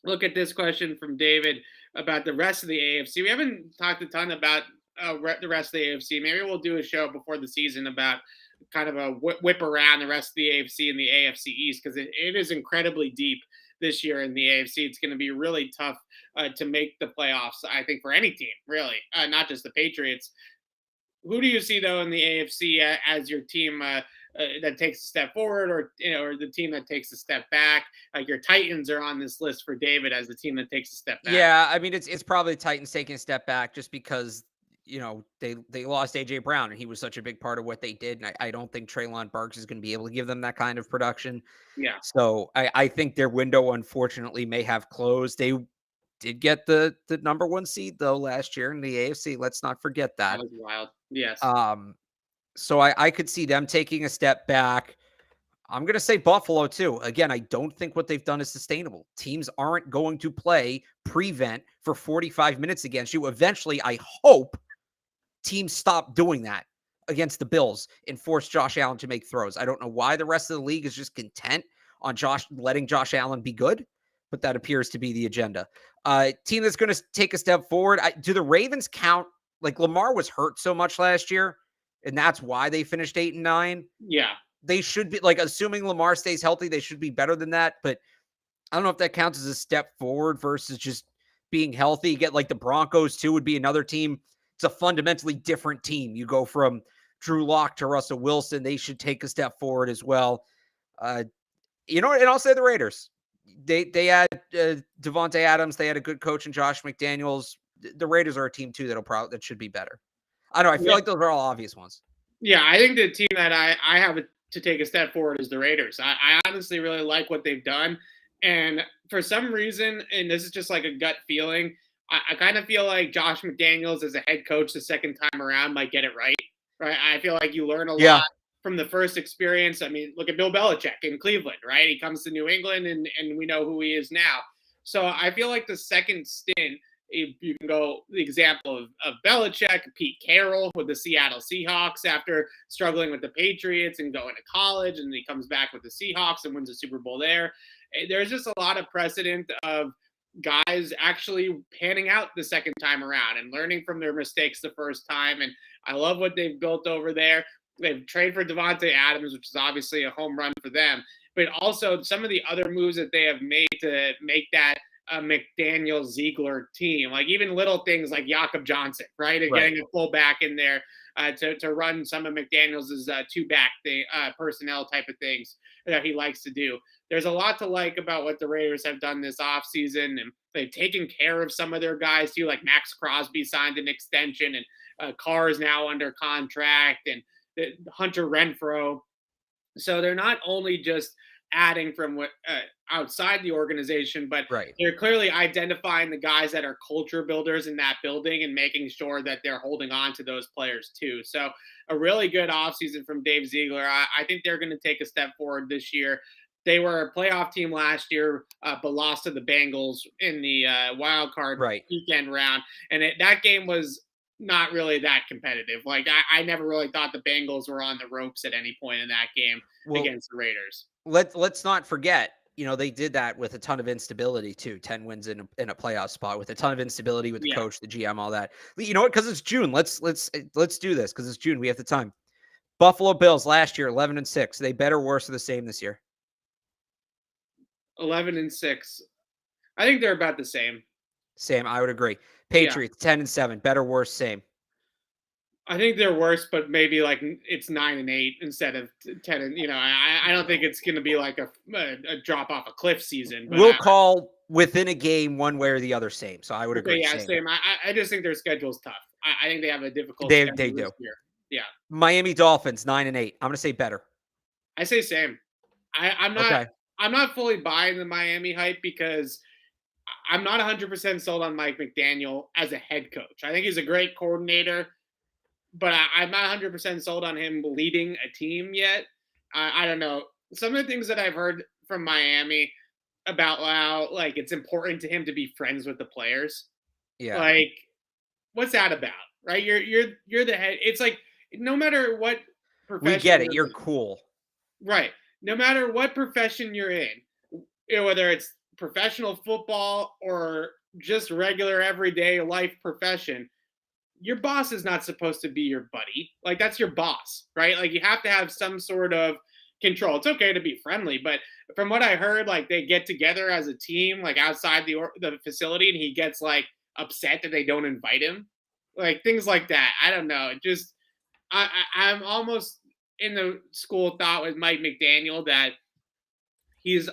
Look at this question from David about the rest of the AFC. We haven't talked a ton about the rest of the AFC. Maybe we'll do a show before the season about kind of a whip around the rest of the AFC and the AFC East, because it is incredibly deep this year in the AFC. It's going to be really tough to make the playoffs, I think, for any team, really, not just the Patriots. Who do you see, though, in the AFC as your team that takes a step forward, or or the team that takes a step back? Like your Titans are on this list for David as the team that takes a step back. Yeah, I mean it's probably Titans taking a step back just because they lost AJ Brown, and he was such a big part of what they did. And I don't think Treylon Burks is going to be able to give them that kind of production. Yeah. So I think their window, unfortunately, may have closed. They did get the number 1 seed though last year in the AFC. Let's not forget That that. was wild. Yes. So I could see them taking a step back. I'm going to say Buffalo too. Again, I don't think what they've done is sustainable. Teams aren't going to play prevent for 45 minutes against you. Eventually, I hope teams stop doing that against the Bills and force Josh Allen to make throws. I don't know why the rest of the league is just content on letting Josh Allen be good, but that appears to be the agenda. Team that's going to take a step forward. Do the Ravens count? Like Lamar was hurt so much last year, and that's why they finished 8-9. Yeah. They should be, like, assuming Lamar stays healthy, they should be better than that. But I don't know if that counts as a step forward versus just being healthy. You get like the Broncos too would be another team. It's a fundamentally different team. You go from Drew Lock to Russell Wilson. They should take a step forward as well. And I'll say the Raiders. They had Devontae Adams. They had a good coach in Josh McDaniels. The Raiders are a team too that should be better. I don't know. I feel like those are all obvious ones. Yeah, I think the team that I have to take a step forward is the Raiders. I honestly really like what they've done. And for some reason, and this is just like a gut feeling, I kind of feel like Josh McDaniels as a head coach the second time around might get it right. Right. I feel like you learn a lot from the first experience. I mean, look at Bill Belichick in Cleveland, right? He comes to New England and we know who he is now. So I feel like the second stint, if you can go the example of Belichick, Pete Carroll with the Seattle Seahawks after struggling with the Patriots and going to college, and he comes back with the Seahawks and wins a Super Bowl there. There's just a lot of precedent of guys actually panning out the second time around and learning from their mistakes the first time. And I love what they've built over there. They've traded for Devontae Adams, which is obviously a home run for them, but also some of the other moves that they have made to make that McDaniels Ziegler team, like even little things like Jakob Johnson, right? And getting a fullback in there to run some of McDaniels' two-back personnel type of things that he likes to do. There's a lot to like about what the Raiders have done this offseason, and they've taken care of some of their guys too, like Max Crosby signed an extension, and Carr is now under contract, and Hunter Renfrow. So they're not only just adding from what outside the organization, but they're clearly identifying the guys that are culture builders in that building and making sure that they're holding on to those players too. So a really good offseason from Dave Ziegler. I think they're going to take a step forward this year. They were a playoff team last year, but lost to the Bengals in the wild card weekend round. And that game was not really that competitive. Like I never really thought the Bengals were on the ropes at any point in that game against the Raiders. Let's not forget, they did that with a ton of instability too. 10 wins in a playoff spot with a ton of instability with the coach, the GM, all that. You know what? Because it's June. Let's do this because it's June. We have the time. Buffalo Bills last year 11-6. They better, worse, or the same this year? 11-6. I think they're about the same. Same, I would agree. Patriots 10-7. Better, worse, same? I think they're worse, but maybe like it's 9-8 instead of 10. I don't think it's going to be like a drop off a cliff season. But we'll call within a game one way or the other same. So I would agree. Yeah, same. I just think their schedule's tough. I think they have a difficult. They do. This year. Yeah. Miami Dolphins 9-8. I'm going to say better. I say same. I'm not. Okay. I'm not fully buying the Miami hype because I'm not 100% sold on Mike McDaniel as a head coach. I think he's a great coordinator, but I'm not 100% sold on him leading a team yet. I don't know. Some of the things that I've heard from Miami about how like it's important to him to be friends with the players. Yeah. Like, what's that about? Right? You're the head. It's like no matter what profession. We get it. You're cool. Right. No matter what profession you're in, whether it's professional football or just regular everyday life profession, your boss is not supposed to be your buddy. Like that's your boss, right? Like you have to have some sort of control. It's okay to be friendly, but from what I heard, like they get together as a team, like outside the facility, and he gets like upset that they don't invite him, like things like that. I don't know. It just I'm almost in the school of thought with Mike McDaniel that he's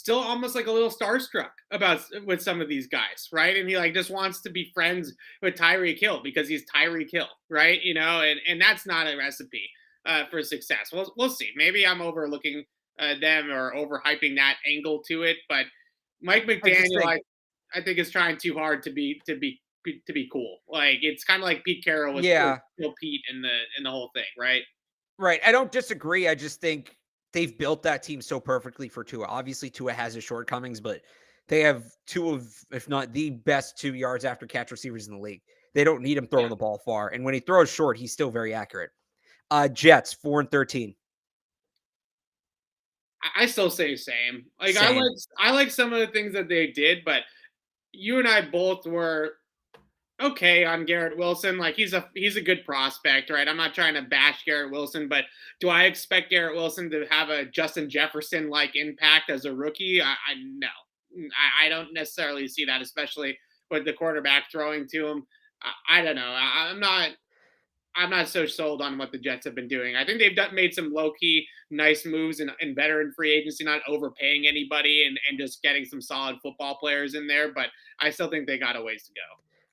still almost like a little starstruck with some of these guys, right? And he like just wants to be friends with Tyreek Hill because he's Tyreek Hill, right? And that's not a recipe for success. We'll see. Maybe I'm overlooking them or overhyping that angle to it, but Mike McDaniel, I think is trying too hard to be cool. Like it's kind of like Pete Carroll was still Pete in the whole thing, right? Right. I don't disagree. I just think they've built that team so perfectly for Tua. Obviously, Tua has his shortcomings, but they have two of, if not the best 2 yards after catch receivers in the league. They don't need him throwing the ball far. And when he throws short, he's still very accurate. Jets 4-13. I still say same. Like Same. I like some of the things that they did, but you and I both were okay on Garrett Wilson. Like he's a good prospect, right? I'm not trying to bash Garrett Wilson, but do I expect Garrett Wilson to have a Justin Jefferson like impact as a rookie? I no. I don't necessarily see that, especially with the quarterback throwing to him. I don't know. I'm not so sold on what the Jets have been doing. I think they've made some low key nice moves in veteran free agency, not overpaying anybody and just getting some solid football players in there. But I still think they got a ways to go.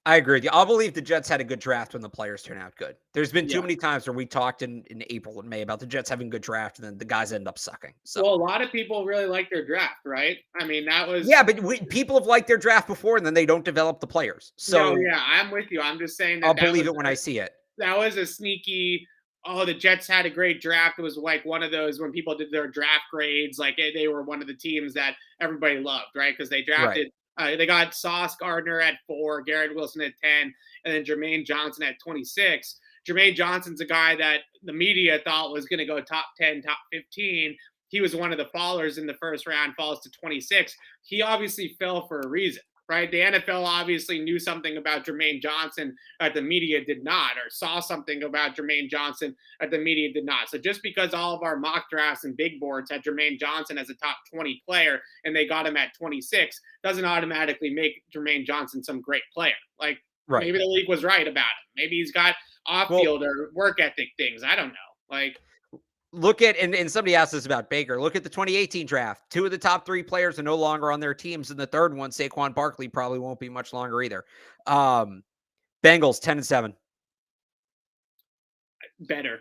I agree with you. I'll believe the Jets had a good draft when the players turn out good. There's been too many times where we talked in April and May about the Jets having good draft and then the guys end up sucking. So, well, a lot of people really like their draft, right? I mean, that was but people have liked their draft before and then they don't develop the players. So, I'm with you. I'm just saying I'll believe it when I see it. That was a sneaky. Oh, the Jets had a great draft. It was like one of those when people did their draft grades, like they were one of the teams that everybody loved, right? Because they drafted. They got Sauce Gardner at 4, Garrett Wilson at 10, and then Jermaine Johnson at 26. Jermaine Johnson's a guy that the media thought was going to go top 10, top 15. He was one of the fallers in the first round, falls to 26. He obviously fell for a reason, right? The NFL obviously knew something about Jermaine Johnson that the media did not, or saw something about Jermaine Johnson that the media did not. So just because all of our mock drafts and big boards had Jermaine Johnson as a top 20 player and they got him at 26 doesn't automatically make Jermaine Johnson some great player. Like maybe the league was right about him. Maybe he's got off-field or work ethic things. I don't know. Like look at, and somebody asked us about Baker. Look at the 2018 draft. 2 of the top 3 players are no longer on their teams. And the third one, Saquon Barkley, probably won't be much longer either. Bengals 10-7. Better.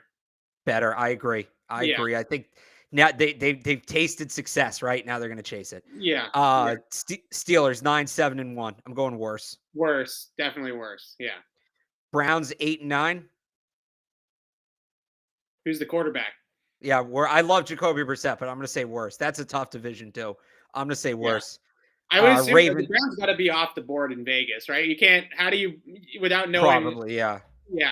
I agree. I agree. I think now they've tasted success, right? Now they're going to chase it. Yeah. Steelers 9-7-1. I'm going worse. Worse. Definitely worse. Yeah. Browns 8-9. Who's the quarterback? Yeah, I love Jacoby Brissett, but I'm going to say worse. That's a tough division too. I'm going to say worse. I would assume the Browns got to be off the board in Vegas, right? You can't. How do you without knowing? Probably, yeah. Yeah.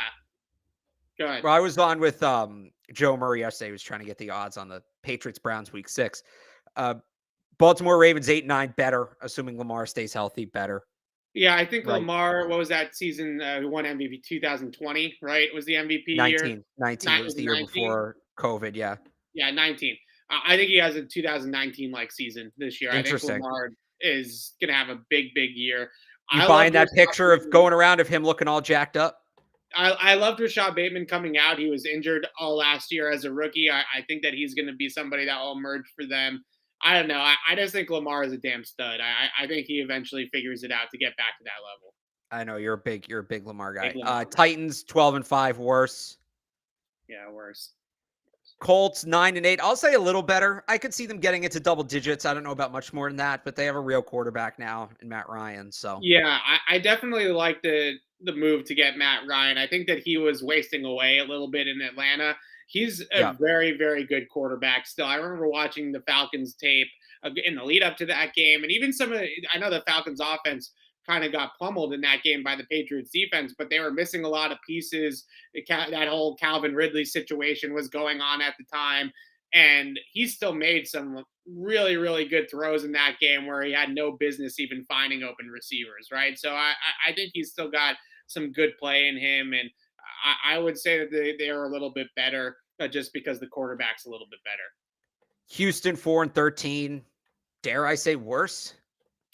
Go ahead. Well, I was on with Joe Murray yesterday. He was trying to get the odds on the Patriots Browns week 6. Baltimore Ravens 8-9 better, assuming Lamar stays healthy. Better. Yeah, I think Lamar. What was that season? Who won MVP? 2020, right? Was the MVP year? 19 was the year before COVID. Yeah. Yeah, 19. I think he has a 2019 like season this year. I think Lamar is gonna have a big year. You buying that picture of going around of him looking all jacked up? I loved Rashad Bateman coming out. He was injured all last year as a rookie. I think that he's going to be somebody that will emerge for them. I don't know. I just think Lamar is a damn stud. I think he eventually figures it out to get back to that level. I know you're a big Lamar guy. Titans 12-5 worse. Yeah, worse. Colts 9-8. I'll say a little better. I could see them getting into double digits. I don't know about much more than that, but they have a real quarterback now in Matt Ryan. So yeah, I definitely like the move to get Matt Ryan. I think that he was wasting away a little bit in Atlanta. He's a very, very good quarterback still. I remember watching the Falcons tape in the lead up to that game. And even I know the Falcons offense kind of got pummeled in that game by the Patriots defense, but they were missing a lot of pieces. That whole Calvin Ridley situation was going on at the time. And he still made some really, really good throws in that game where he had no business even finding open receivers, right? So I think he's still got some good play in him. And I would say that they are a little bit better just because the quarterback's a little bit better. Houston 4-13. Dare I say worse?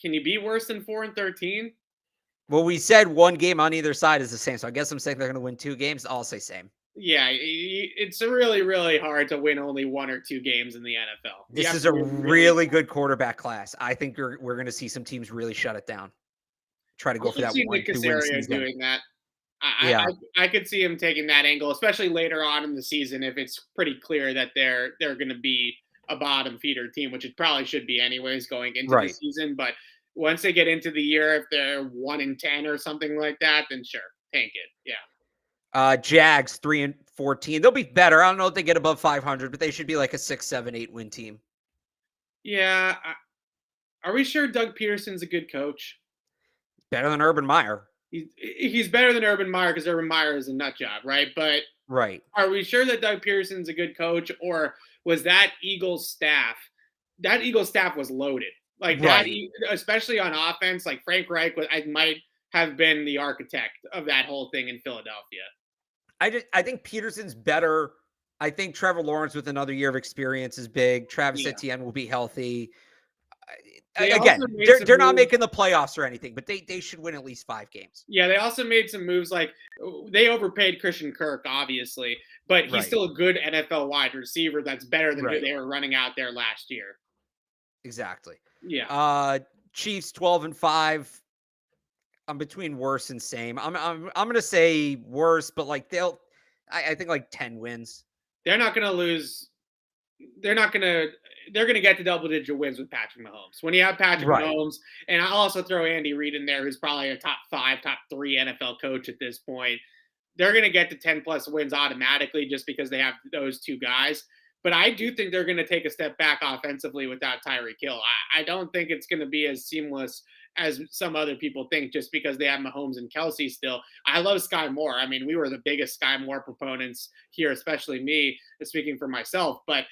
Can you be worse than 4-13? Well, we said one game on either side is the same. So I guess I'm saying they're going to win 2 games. I'll say same. Yeah, it's really, really hard to win only 1 or 2 games in the NFL. You This have is to a be really good quarterback class. I think we're going to see some teams really shut it down. Try to I go for could that see Nick 1-2 win Caserio season. doing that. Yeah. I could see him taking that angle, especially later on in the season if it's pretty clear that they're going to be a bottom feeder team, which it probably should be anyways going into the Right. season. But once they get into the year, if they're 1-10 or something like that, then sure, tank it. Yeah. Jags 3-14. They'll be better. I don't know if they get above 500, but they should be like a 6, 7, 8 win team. Yeah. Are we sure Doug Peterson's a good coach? Better than Urban Meyer. He's better than Urban Meyer because Urban Meyer is a nut job, right? But Right. are we sure that Doug Peterson's a good coach, or was that Eagles staff? That Eagles staff was loaded, like that, Right. especially on offense. Like Frank Reich, I might have been the architect of that whole thing in Philadelphia. I think Peterson's better. I think Trevor Lawrence with another year of experience is big. Travis Yeah. Etienne will be healthy. They Again, also made some they're not moves. making the playoffs or anything, but they should win at least 5 games. Yeah, they also made some moves. Like they overpaid Christian Kirk, obviously, but he's Right. still a good NFL wide receiver that's better than who Right. they were running out there last year. Exactly. Yeah. Chiefs 12-5. I'm between worse and same. I'm gonna say worse, but like I think like 10 wins. They're not going to lose. They're not going to. They're going to get to double-digit wins with Patrick Mahomes. When you have Patrick Right. Mahomes, and I'll also throw Andy Reid in there, who's probably a top 5, top 3 NFL coach at this point. They're going to get to 10+ wins automatically just because they have those two guys. But I do think they're going to take a step back offensively without Tyreek Hill. I don't think it's going to be as seamless as some other people think just because they have Mahomes and Kelsey still. I love Sky Moore. I mean, we were the biggest Sky Moore proponents here, especially me, speaking for myself. But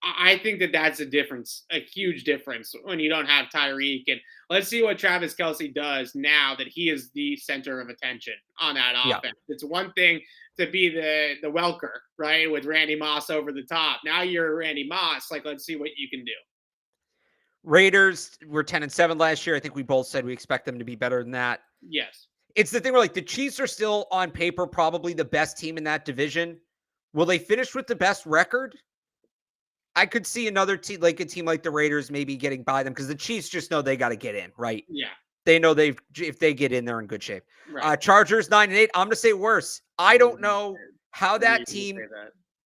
I think that that's a difference, a huge difference when you don't have Tyreek. And let's see what Travis Kelsey does now that he is the center of attention on that offense. Yeah. It's one thing to be the Welker, right, with Randy Moss over the top. Now you're Randy Moss. Like, let's see what you can do. Raiders were 10-7 last year. I think we both said we expect them to be better than that. Yes. It's the thing where like the Chiefs are still on paper probably the best team in that division. Will they finish with the best record? I could see another team, like a team like the Raiders, maybe getting by them because the Chiefs just know they got to get in, right? Yeah. They know if they get in, they're in good shape. Right. Chargers 9-8. I'm going to say worse. I don't know how that team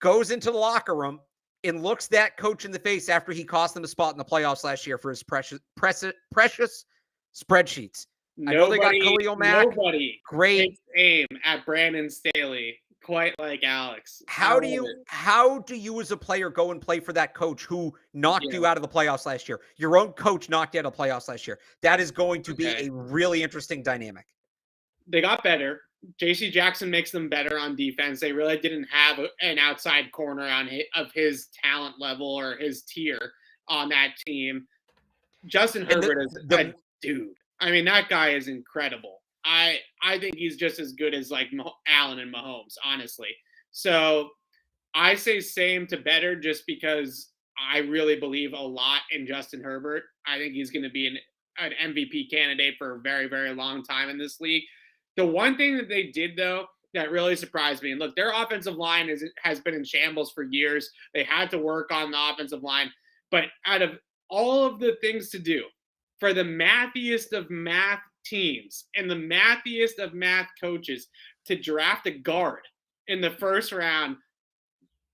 goes into the locker room and looks that coach in the face after he cost them a spot in the playoffs last year for his precious spreadsheets. I know they got Khalil Mack. Nobody Great takes aim at Brandon Staley quite like Alex. How do you as a player go and play for that coach who knocked you out of the playoffs last year? Your own coach knocked you out of the playoffs last year. That is going to be a really interesting dynamic. They got better. J.C. Jackson makes them better on defense. They really didn't have an outside corner of his talent level or his tier on that team. Justin Herbert is a dude. I mean, that guy is incredible. I think he's just as good as like Allen and Mahomes, honestly. So I say same to better just because I really believe a lot in Justin Herbert. I think he's going to be an MVP candidate for a very, very long time in this league. The one thing that they did, though, that really surprised me, and look, their offensive line has been in shambles for years. They had to work on the offensive line. But out of all of the things to do for the mathiest of math teams and the mathiest of math coaches to draft a guard in the first round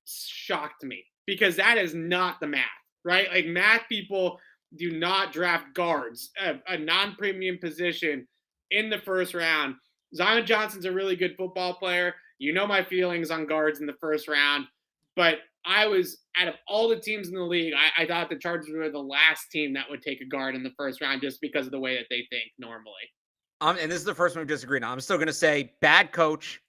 shocked me because that is not the math, right? Like math people do not draft guards, a non-premium position in the first round. Zion Johnson's a really good football player. You know my feelings on guards in the first round, but I was, out of all the teams in the league, I thought the Chargers were the last team that would take a guard in the first round just because of the way that they think normally. And this is the first one we disagree on. I'm still going to say bad coach,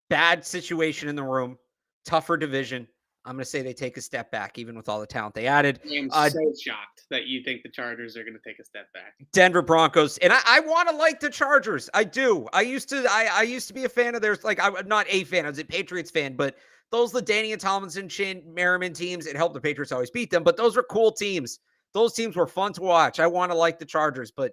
bad situation in the room, tougher division. I'm going to say they take a step back, even with all the talent they added. I am so shocked that you think the Chargers are going to take a step back. Denver Broncos, and I want to like the Chargers. I do. I used to be a fan of theirs. Like I'm not a fan. I was a Patriots fan, but those LaDainian Tomlinson, Shane Merriman teams, it helped the Patriots always beat them. But those were cool teams. Those teams were fun to watch. I want to like the Chargers, but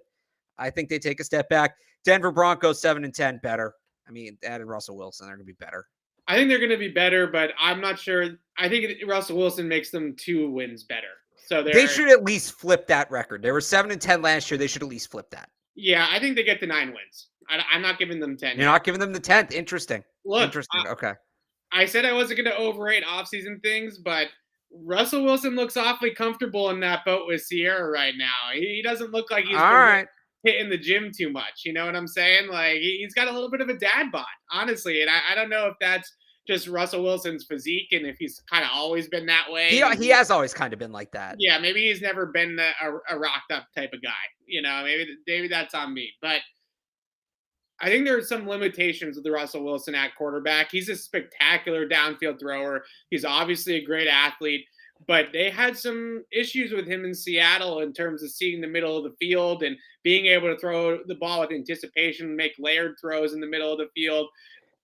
I think they take a step back. Denver Broncos 7-10, better. I mean, added Russell Wilson, they're going to be better. I think they're going to be better, but I'm not sure. I think Russell Wilson makes them 2 wins better. So They should at least flip that record. They were 7-10 last year. They should at least flip that. Yeah, I think they get to 9 wins. I'm not giving them 10. You're not giving them the 10th. Interesting. Look, Interesting. Okay. I said I wasn't going to overrate offseason things, but Russell Wilson looks awfully comfortable in that boat with Sierra right now. He doesn't look like he's hitting the gym too much. You know what I'm saying? Like, he's got a little bit of a dad bod, honestly. And I don't know if that's just Russell Wilson's physique and if he's kind of always been that way. He has always kind of been like that. Yeah, maybe he's never been a rocked up type of guy. You know, maybe that's on me. But I think there are some limitations with Russell Wilson at quarterback. He's a spectacular downfield thrower. He's obviously a great athlete, but they had some issues with him in Seattle in terms of seeing the middle of the field and being able to throw the ball with anticipation, make layered throws in the middle of the field.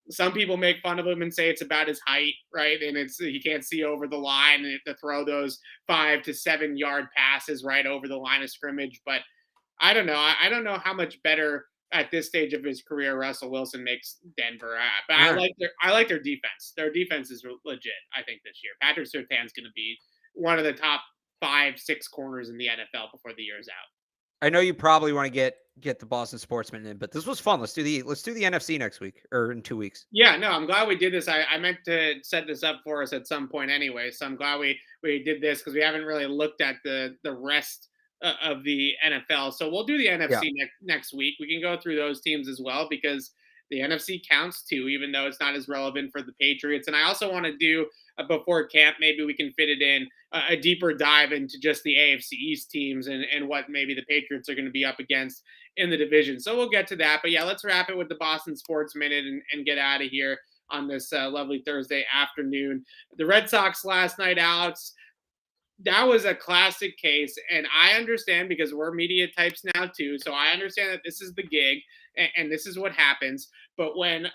Some people make fun of him and say it's about his height, right? And he can't see over the line and to throw those 5 to 7 yard passes right over the line of scrimmage. But I don't know. I don't know how much better at this stage of his career Russell Wilson makes Denver. But I like their defense. Their defense is legit, I think, this year. Patrick Surtain's going to be one of the top 5-6 corners in the NFL before the year's out. I know you probably want to get the Boston Sportsman in, but this was fun. Let's do the NFC next week or in 2 weeks. Yeah, no, I'm glad we did this. I meant to set this up for us at some point anyway, so I'm glad we did this because we haven't really looked at the rest of the NFL. So we'll do the NFC next week. We can go through those teams as well because the NFC counts too, even though it's not as relevant for the Patriots. And I also want to do before camp, maybe we can fit it in a deeper dive into just the AFC East teams and what maybe the Patriots are going to be up against in the division. So we'll get to that. But yeah, let's wrap it with the Boston Sports Minute and get out of here on this lovely Thursday afternoon. The Red Sox last night, Alex, that was a classic case. And I understand because we're media types now too. So I understand that this is the gig and this is what happens. But when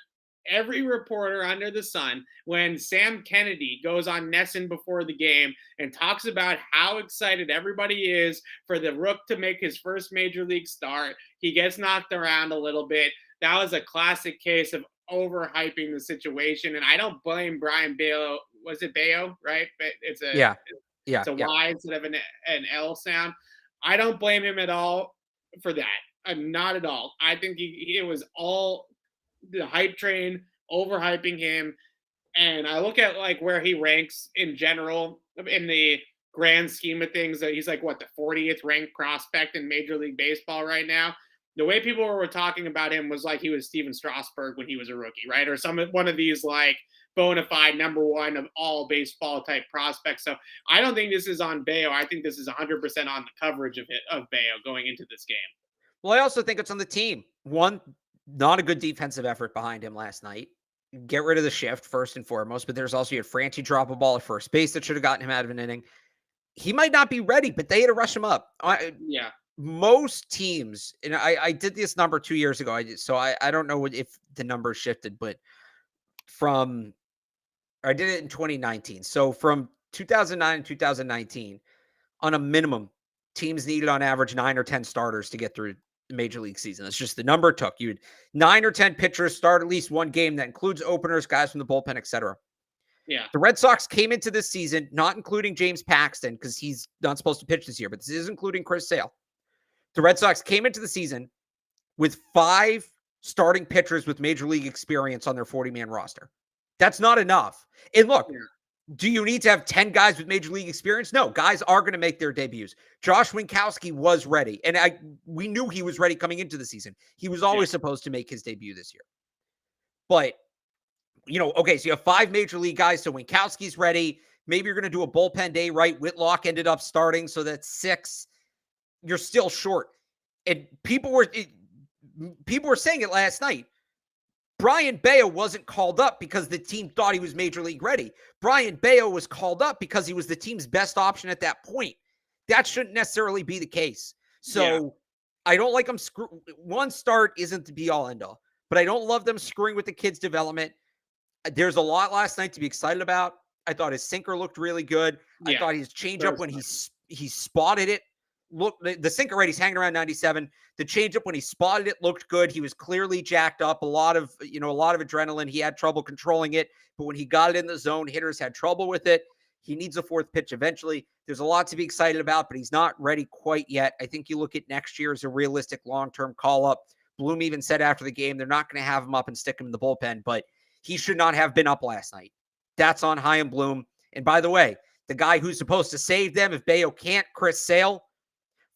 every reporter under the sun, when Sam Kennedy goes on Nesson before the game and talks about how excited everybody is for the Rook to make his first major league start, he gets knocked around a little bit. That was a classic case of overhyping the situation. And I don't blame Brian Bayo. Was it Bayo, right? But it's a Y instead of an L sound. I don't blame him at all for that. Not at all. I think it was all the hype train overhyping him. And I look at like where he ranks in general in the grand scheme of things. That he's like the 40th ranked prospect in Major League Baseball right now. The way people were talking about him was like he was Steven Strasburg when he was a rookie, right? Or one of these like bona fide number one of all baseball type prospects. So I don't think this is on Bayo. I think this is 100% on the coverage of Bayo going into this game. Well, I also think it's on the team. One, not a good defensive effort behind him last night. Get rid of the shift first and foremost, but there's also you had Franchi drop a ball at first base that should have gotten him out of an inning. He might not be ready, but they had to rush him up. Most teams, and I did this number 2 years ago. I don't know if the number shifted, but I did it in 2019. So from 2009 and 2019, on a minimum, teams needed on average 9 or 10 starters to get through the major league season. That's just the number it took. You had 9 or 10 pitchers start at least one game. That includes openers, guys from the bullpen, etc. Yeah. The Red Sox came into this season, not including James Paxton, because he's not supposed to pitch this year, but this is including Chris Sale. The Red Sox came into the season with 5 starting pitchers with major league experience on their 40-man roster. That's not enough. And look, do you need to have 10 guys with major league experience? No, guys are going to make their debuts. Josh Winkowski was ready, and we knew he was ready coming into the season. He was always supposed to make his debut this year. But, okay, so you have 5 major league guys, so Winkowski's ready. Maybe you're going to do a bullpen day, right? Whitlock ended up starting, so that's 6. You're still short. And people were saying it last night. Brian Bayo wasn't called up because the team thought he was major league ready. Brian Bayo was called up because he was the team's best option at that point. That shouldn't necessarily be the case. So I don't like them. One start isn't the be all end all, but I don't love them screwing with the kid's development. There's a lot last night to be excited about. I thought his sinker looked really good. I thought his changeup when he spotted it look, the sinker rate, he's hanging around 97. The changeup, when he spotted it, looked good. He was clearly jacked up, a lot of adrenaline. He had trouble controlling it, but when he got it in the zone, hitters had trouble with it. He needs a fourth pitch eventually. There's a lot to be excited about, but he's not ready quite yet. I think you look at next year as a realistic long-term call-up. Bloom even said after the game, they're not going to have him up and stick him in the bullpen, but he should not have been up last night. That's on Chaim Bloom. And by the way, the guy who's supposed to save them if Bayo can't, Chris Sale,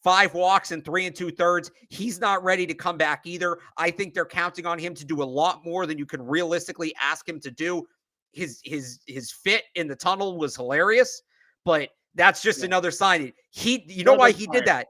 5 walks and 3 2/3. He's not ready to come back either. I think they're counting on him to do a lot more than you can realistically ask him to do. His fit in the tunnel was hilarious, but that's just another sign. You know why he did that?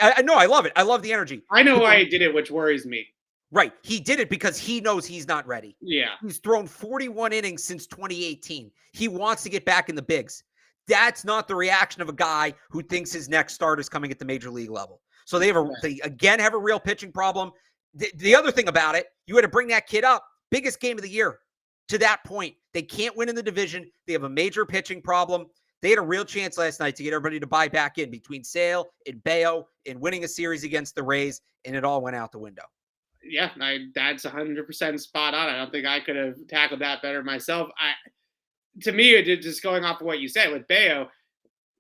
I know, I love it. I love the energy. I know why he did it, which worries me. Right. He did it because he knows he's not ready. Yeah. He's thrown 41 innings since 2018. He wants to get back in the bigs. That's not the reaction of a guy who thinks his next start is coming at the major league level. So they again have a real pitching problem. The other thing about it, you had to bring that kid up. Biggest game of the year. To that point, they can't win in the division. They have a major pitching problem. They had a real chance last night to get everybody to buy back in between Sale and Bayo and winning a series against the Rays, and it all went out the window. Yeah, that's 100% spot on. I don't think I could have tackled that better myself. To me, just going off of what you said with Bayo,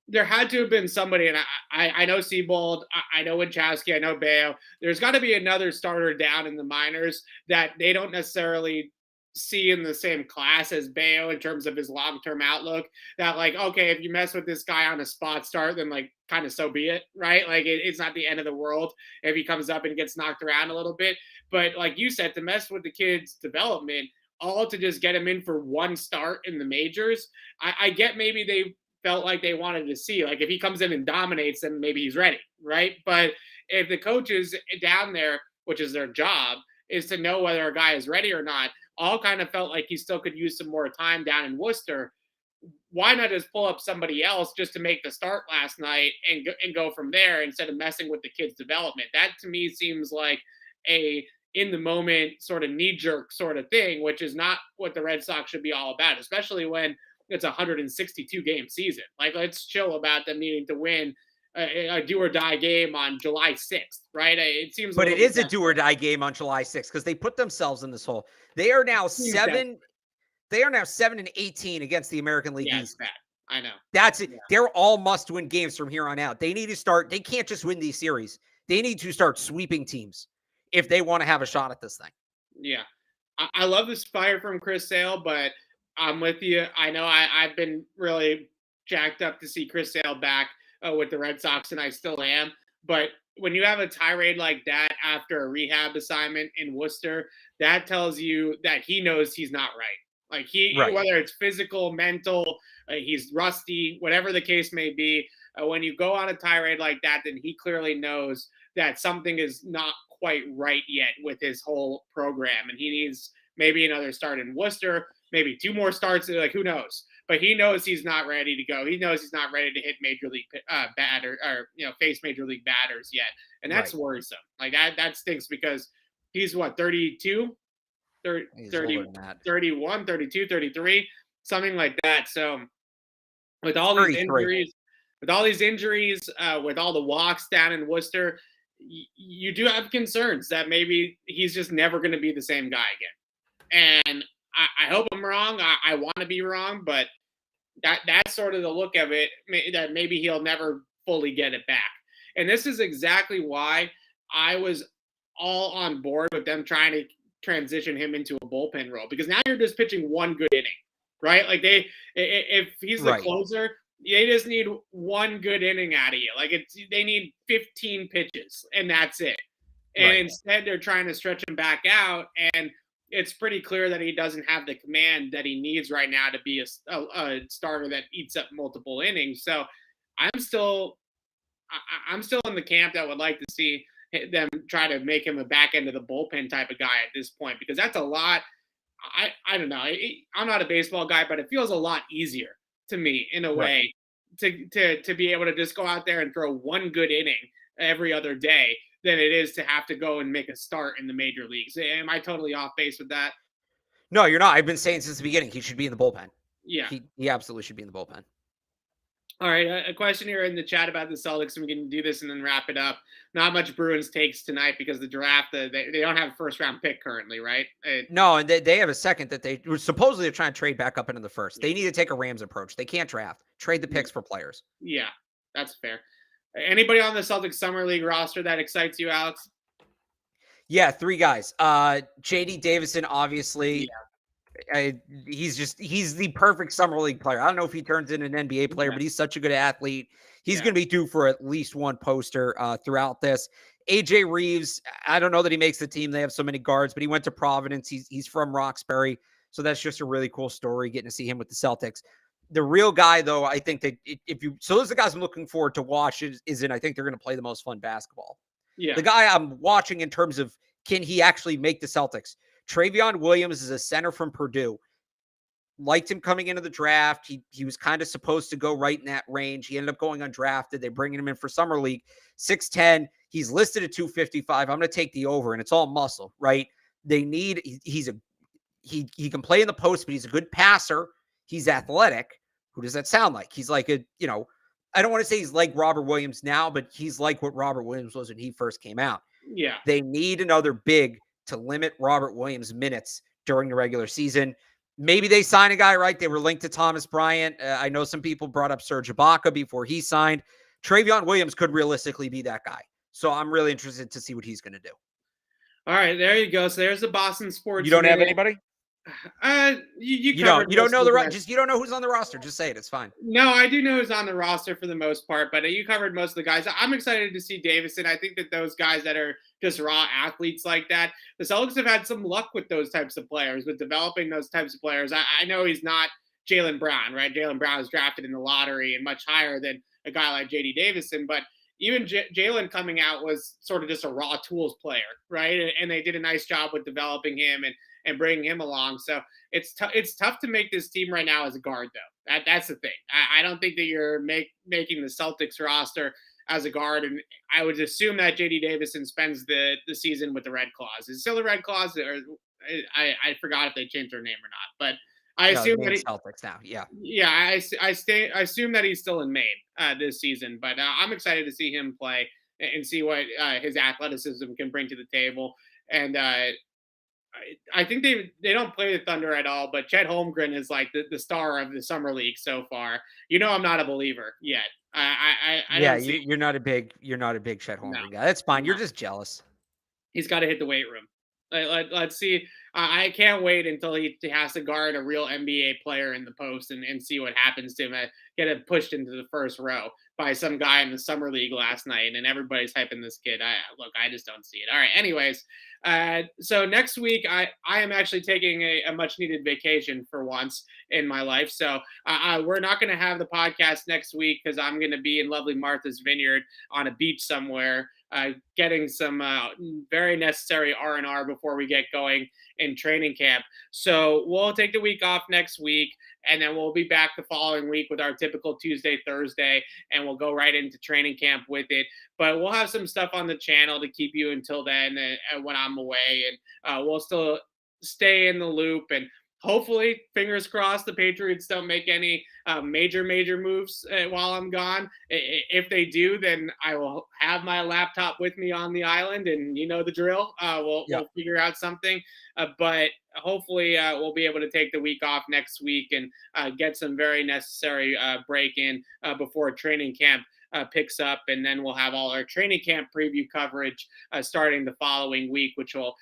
there had to have been somebody, and I know Seabold, I know Winchowski, I know Bayo. There's got to be another starter down in the minors that they don't necessarily see in the same class as Bayo in terms of his long-term outlook, that like, okay, if you mess with this guy on a spot start, then like kind of so be it, right? Like it's not the end of the world if he comes up and gets knocked around a little bit. But like you said, to mess with the kid's development, all to just get him in for one start in the majors, I get maybe they felt like they wanted to see, like if he comes in and dominates, then maybe he's ready, right? But if the coaches down there, which is their job, is to know whether a guy is ready or not, all kind of felt like he still could use some more time down in Worcester. Why not just pull up somebody else just to make the start last night and go from there instead of messing with the kid's development? That to me seems like a in the moment sort of knee jerk sort of thing, which is not what the Red Sox should be all about, especially when it's a 162 game season. Like, let's chill about them needing to win a do or die game on July 6th, right? It seems, but it is a do or die game on July 6th because they put themselves in this hole. They are now 7 and 18 against the American League East. Bad. I know. That's it. Yeah. They're all must win games from here on out. They need to start. They can't just win these series. They need to start sweeping teams if they want to have a shot at this thing. Yeah. I love this fire from Chris Sale, but I'm with you. I know I've been really jacked up to see Chris Sale back with the Red Sox, and I still am. But when you have a tirade like that after a rehab assignment in Worcester, that tells you that he knows he's not right. Like whether it's physical, mental, he's rusty, whatever the case may be. When you go on a tirade like that, then he clearly knows that something is not quite right yet with his whole program, and he needs maybe another start in Worcester, maybe 2 more starts. Like, who knows? But he knows he's not ready to go. He knows he's not ready to hit major league batter or face major league batters yet, and that's worrisome. Like that stinks because he's what, 32, 30, 31, 32, 33, something like that. So with all these injuries, with all the walks down in Worcester, you do have concerns that maybe he's just never going to be the same guy again. And I hope I'm wrong. I want to be wrong, but that's sort of the look of it, that maybe he'll never fully get it back. And this is exactly why I was all on board with them trying to transition him into a bullpen role, because now you're just pitching one good inning, right? Like if he's the closer, they just need one good inning out of you. Like they need 15 pitches and that's it. And instead they're trying to stretch him back out, and it's pretty clear that he doesn't have the command that he needs right now to be a starter that eats up multiple innings. So I'm still in the camp that would like to see them try to make him a back end of the bullpen type of guy at this point, because that's a lot. I don't know. I'm not a baseball guy, but it feels a lot easier to me in a way to be able to just go out there and throw one good inning every other day than it is to have to go and make a start in the major leagues. Am I totally off base with that? No, you're not. I've been saying since the beginning he should be in the bullpen. Yeah. He absolutely should be in the bullpen. All right, a question here in the chat about the Celtics, and we can do this and then wrap it up. Not much Bruins takes tonight because the draft, they don't have a first round pick currently, right? No, and they have a second that they were supposedly they're trying to trade back up into the first. Yeah, They need to take a Rams approach. They can't draft. Trade the picks for players. yeah, that's fair. Anybody on the Celtics summer league roster that excites you, Alex? Yeah, 3 guys. JD Davison, obviously. Yeah, He's the perfect summer league player. I don't know if he turns into an NBA player, but he's such a good athlete. He's going to be due for at least one poster throughout this. AJ Reeves, I don't know that he makes the team. They have so many guards, but he went to Providence. He's from Roxbury. So that's just a really cool story getting to see him with the Celtics. The real guy, though, I think that those are the guys I'm looking forward to watch is in, I think they're going to play the most fun basketball. Yeah. The guy I'm watching in terms of can he actually make the Celtics? Travion Williams is a center from Purdue. Liked him coming into the draft. He was kind of supposed to go right in that range. He ended up going undrafted. They're bringing him in for summer league. 6'10". He's listed at 255. I'm going to take the over, and it's all muscle, right? They need he can play in the post, but he's a good passer. He's athletic. Who does that sound like? He's like I don't want to say he's like Robert Williams now, but he's like what Robert Williams was when he first came out. Yeah. They need another big to limit Robert Williams' minutes during the regular season. Maybe they sign a guy, right? They were linked to Thomas Bryant. I know some people brought up Serge Ibaka before he signed. Travion Williams could realistically be that guy. So I'm really interested to see what he's going to do. All right, there you go. So there's the Boston Sports. You don't have anybody? You don't know you don't know who's on the roster. Just say it. It's fine. No, I do know who's on the roster for the most part, but you covered most of the guys. I'm excited to see Davison. I think that those guys that are just raw athletes like that, the Celtics have had some luck with those types of players, with developing those types of players. I know he's not Jaylen Brown, right? Jaylen Brown was drafted in the lottery and much higher than a guy like JD Davison, but even Jaylen coming out was sort of just a raw tools player, right? And they did a nice job with developing him and bringing him along. So it's tough to make this team right now as a guard, though. That's the thing. I don't think that you're making the Celtics roster as a guard, and I would assume that JD Davison spends the season with the Red Claws. Is it still the Red Claws, or I forgot if they changed their name or not, but I assume that Celtics now. Yeah. Yeah, I assume that he's still in Maine this season, but I'm excited to see him play and see what his athleticism can bring to the table. And I think they don't play the Thunder at all, but Chet Holmgren is like the star of the summer league so far. I'm not a believer yet. You're not a big Chet Holmgren guy. That's fine. You're just jealous. He's got to hit the weight room. Let's see. I can't wait until he has to guard a real NBA player in the post and see what happens to him. Get it pushed into the first row by some guy in the summer league last night, and everybody's hyping this kid. I just don't see it. All right. Anyways, so next week I am actually taking a much needed vacation for once in my life. So we're not going to have the podcast next week because I'm going to be in lovely Martha's Vineyard on a beach somewhere. Getting some very necessary R&R before we get going in training camp. So we'll take the week off next week, and then we'll be back the following week with our typical Tuesday, Thursday, and we'll go right into training camp with it. But we'll have some stuff on the channel to keep you until then when I'm away, and we'll still stay in the loop. And hopefully, fingers crossed, the Patriots don't make any major moves while I'm gone. If they do, then I will have my laptop with me on the island, and you know the drill. We'll figure out something. But hopefully, we'll be able to take the week off next week and get some very necessary break in before training camp picks up, and then we'll have all our training camp preview coverage starting the following week, which will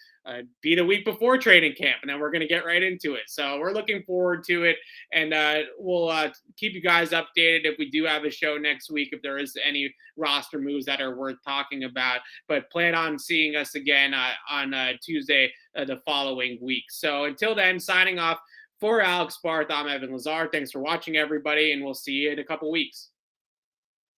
be the week before training camp, and then we're going to get right into it. So we're looking forward to it, and we'll keep you guys updated if we do have a show next week, if there is any roster moves that are worth talking about. But plan on seeing us again on Tuesday the following week. So until then, signing off for Alex Barth, I'm Evan Lazar. Thanks for watching, everybody, and we'll see you in a couple weeks.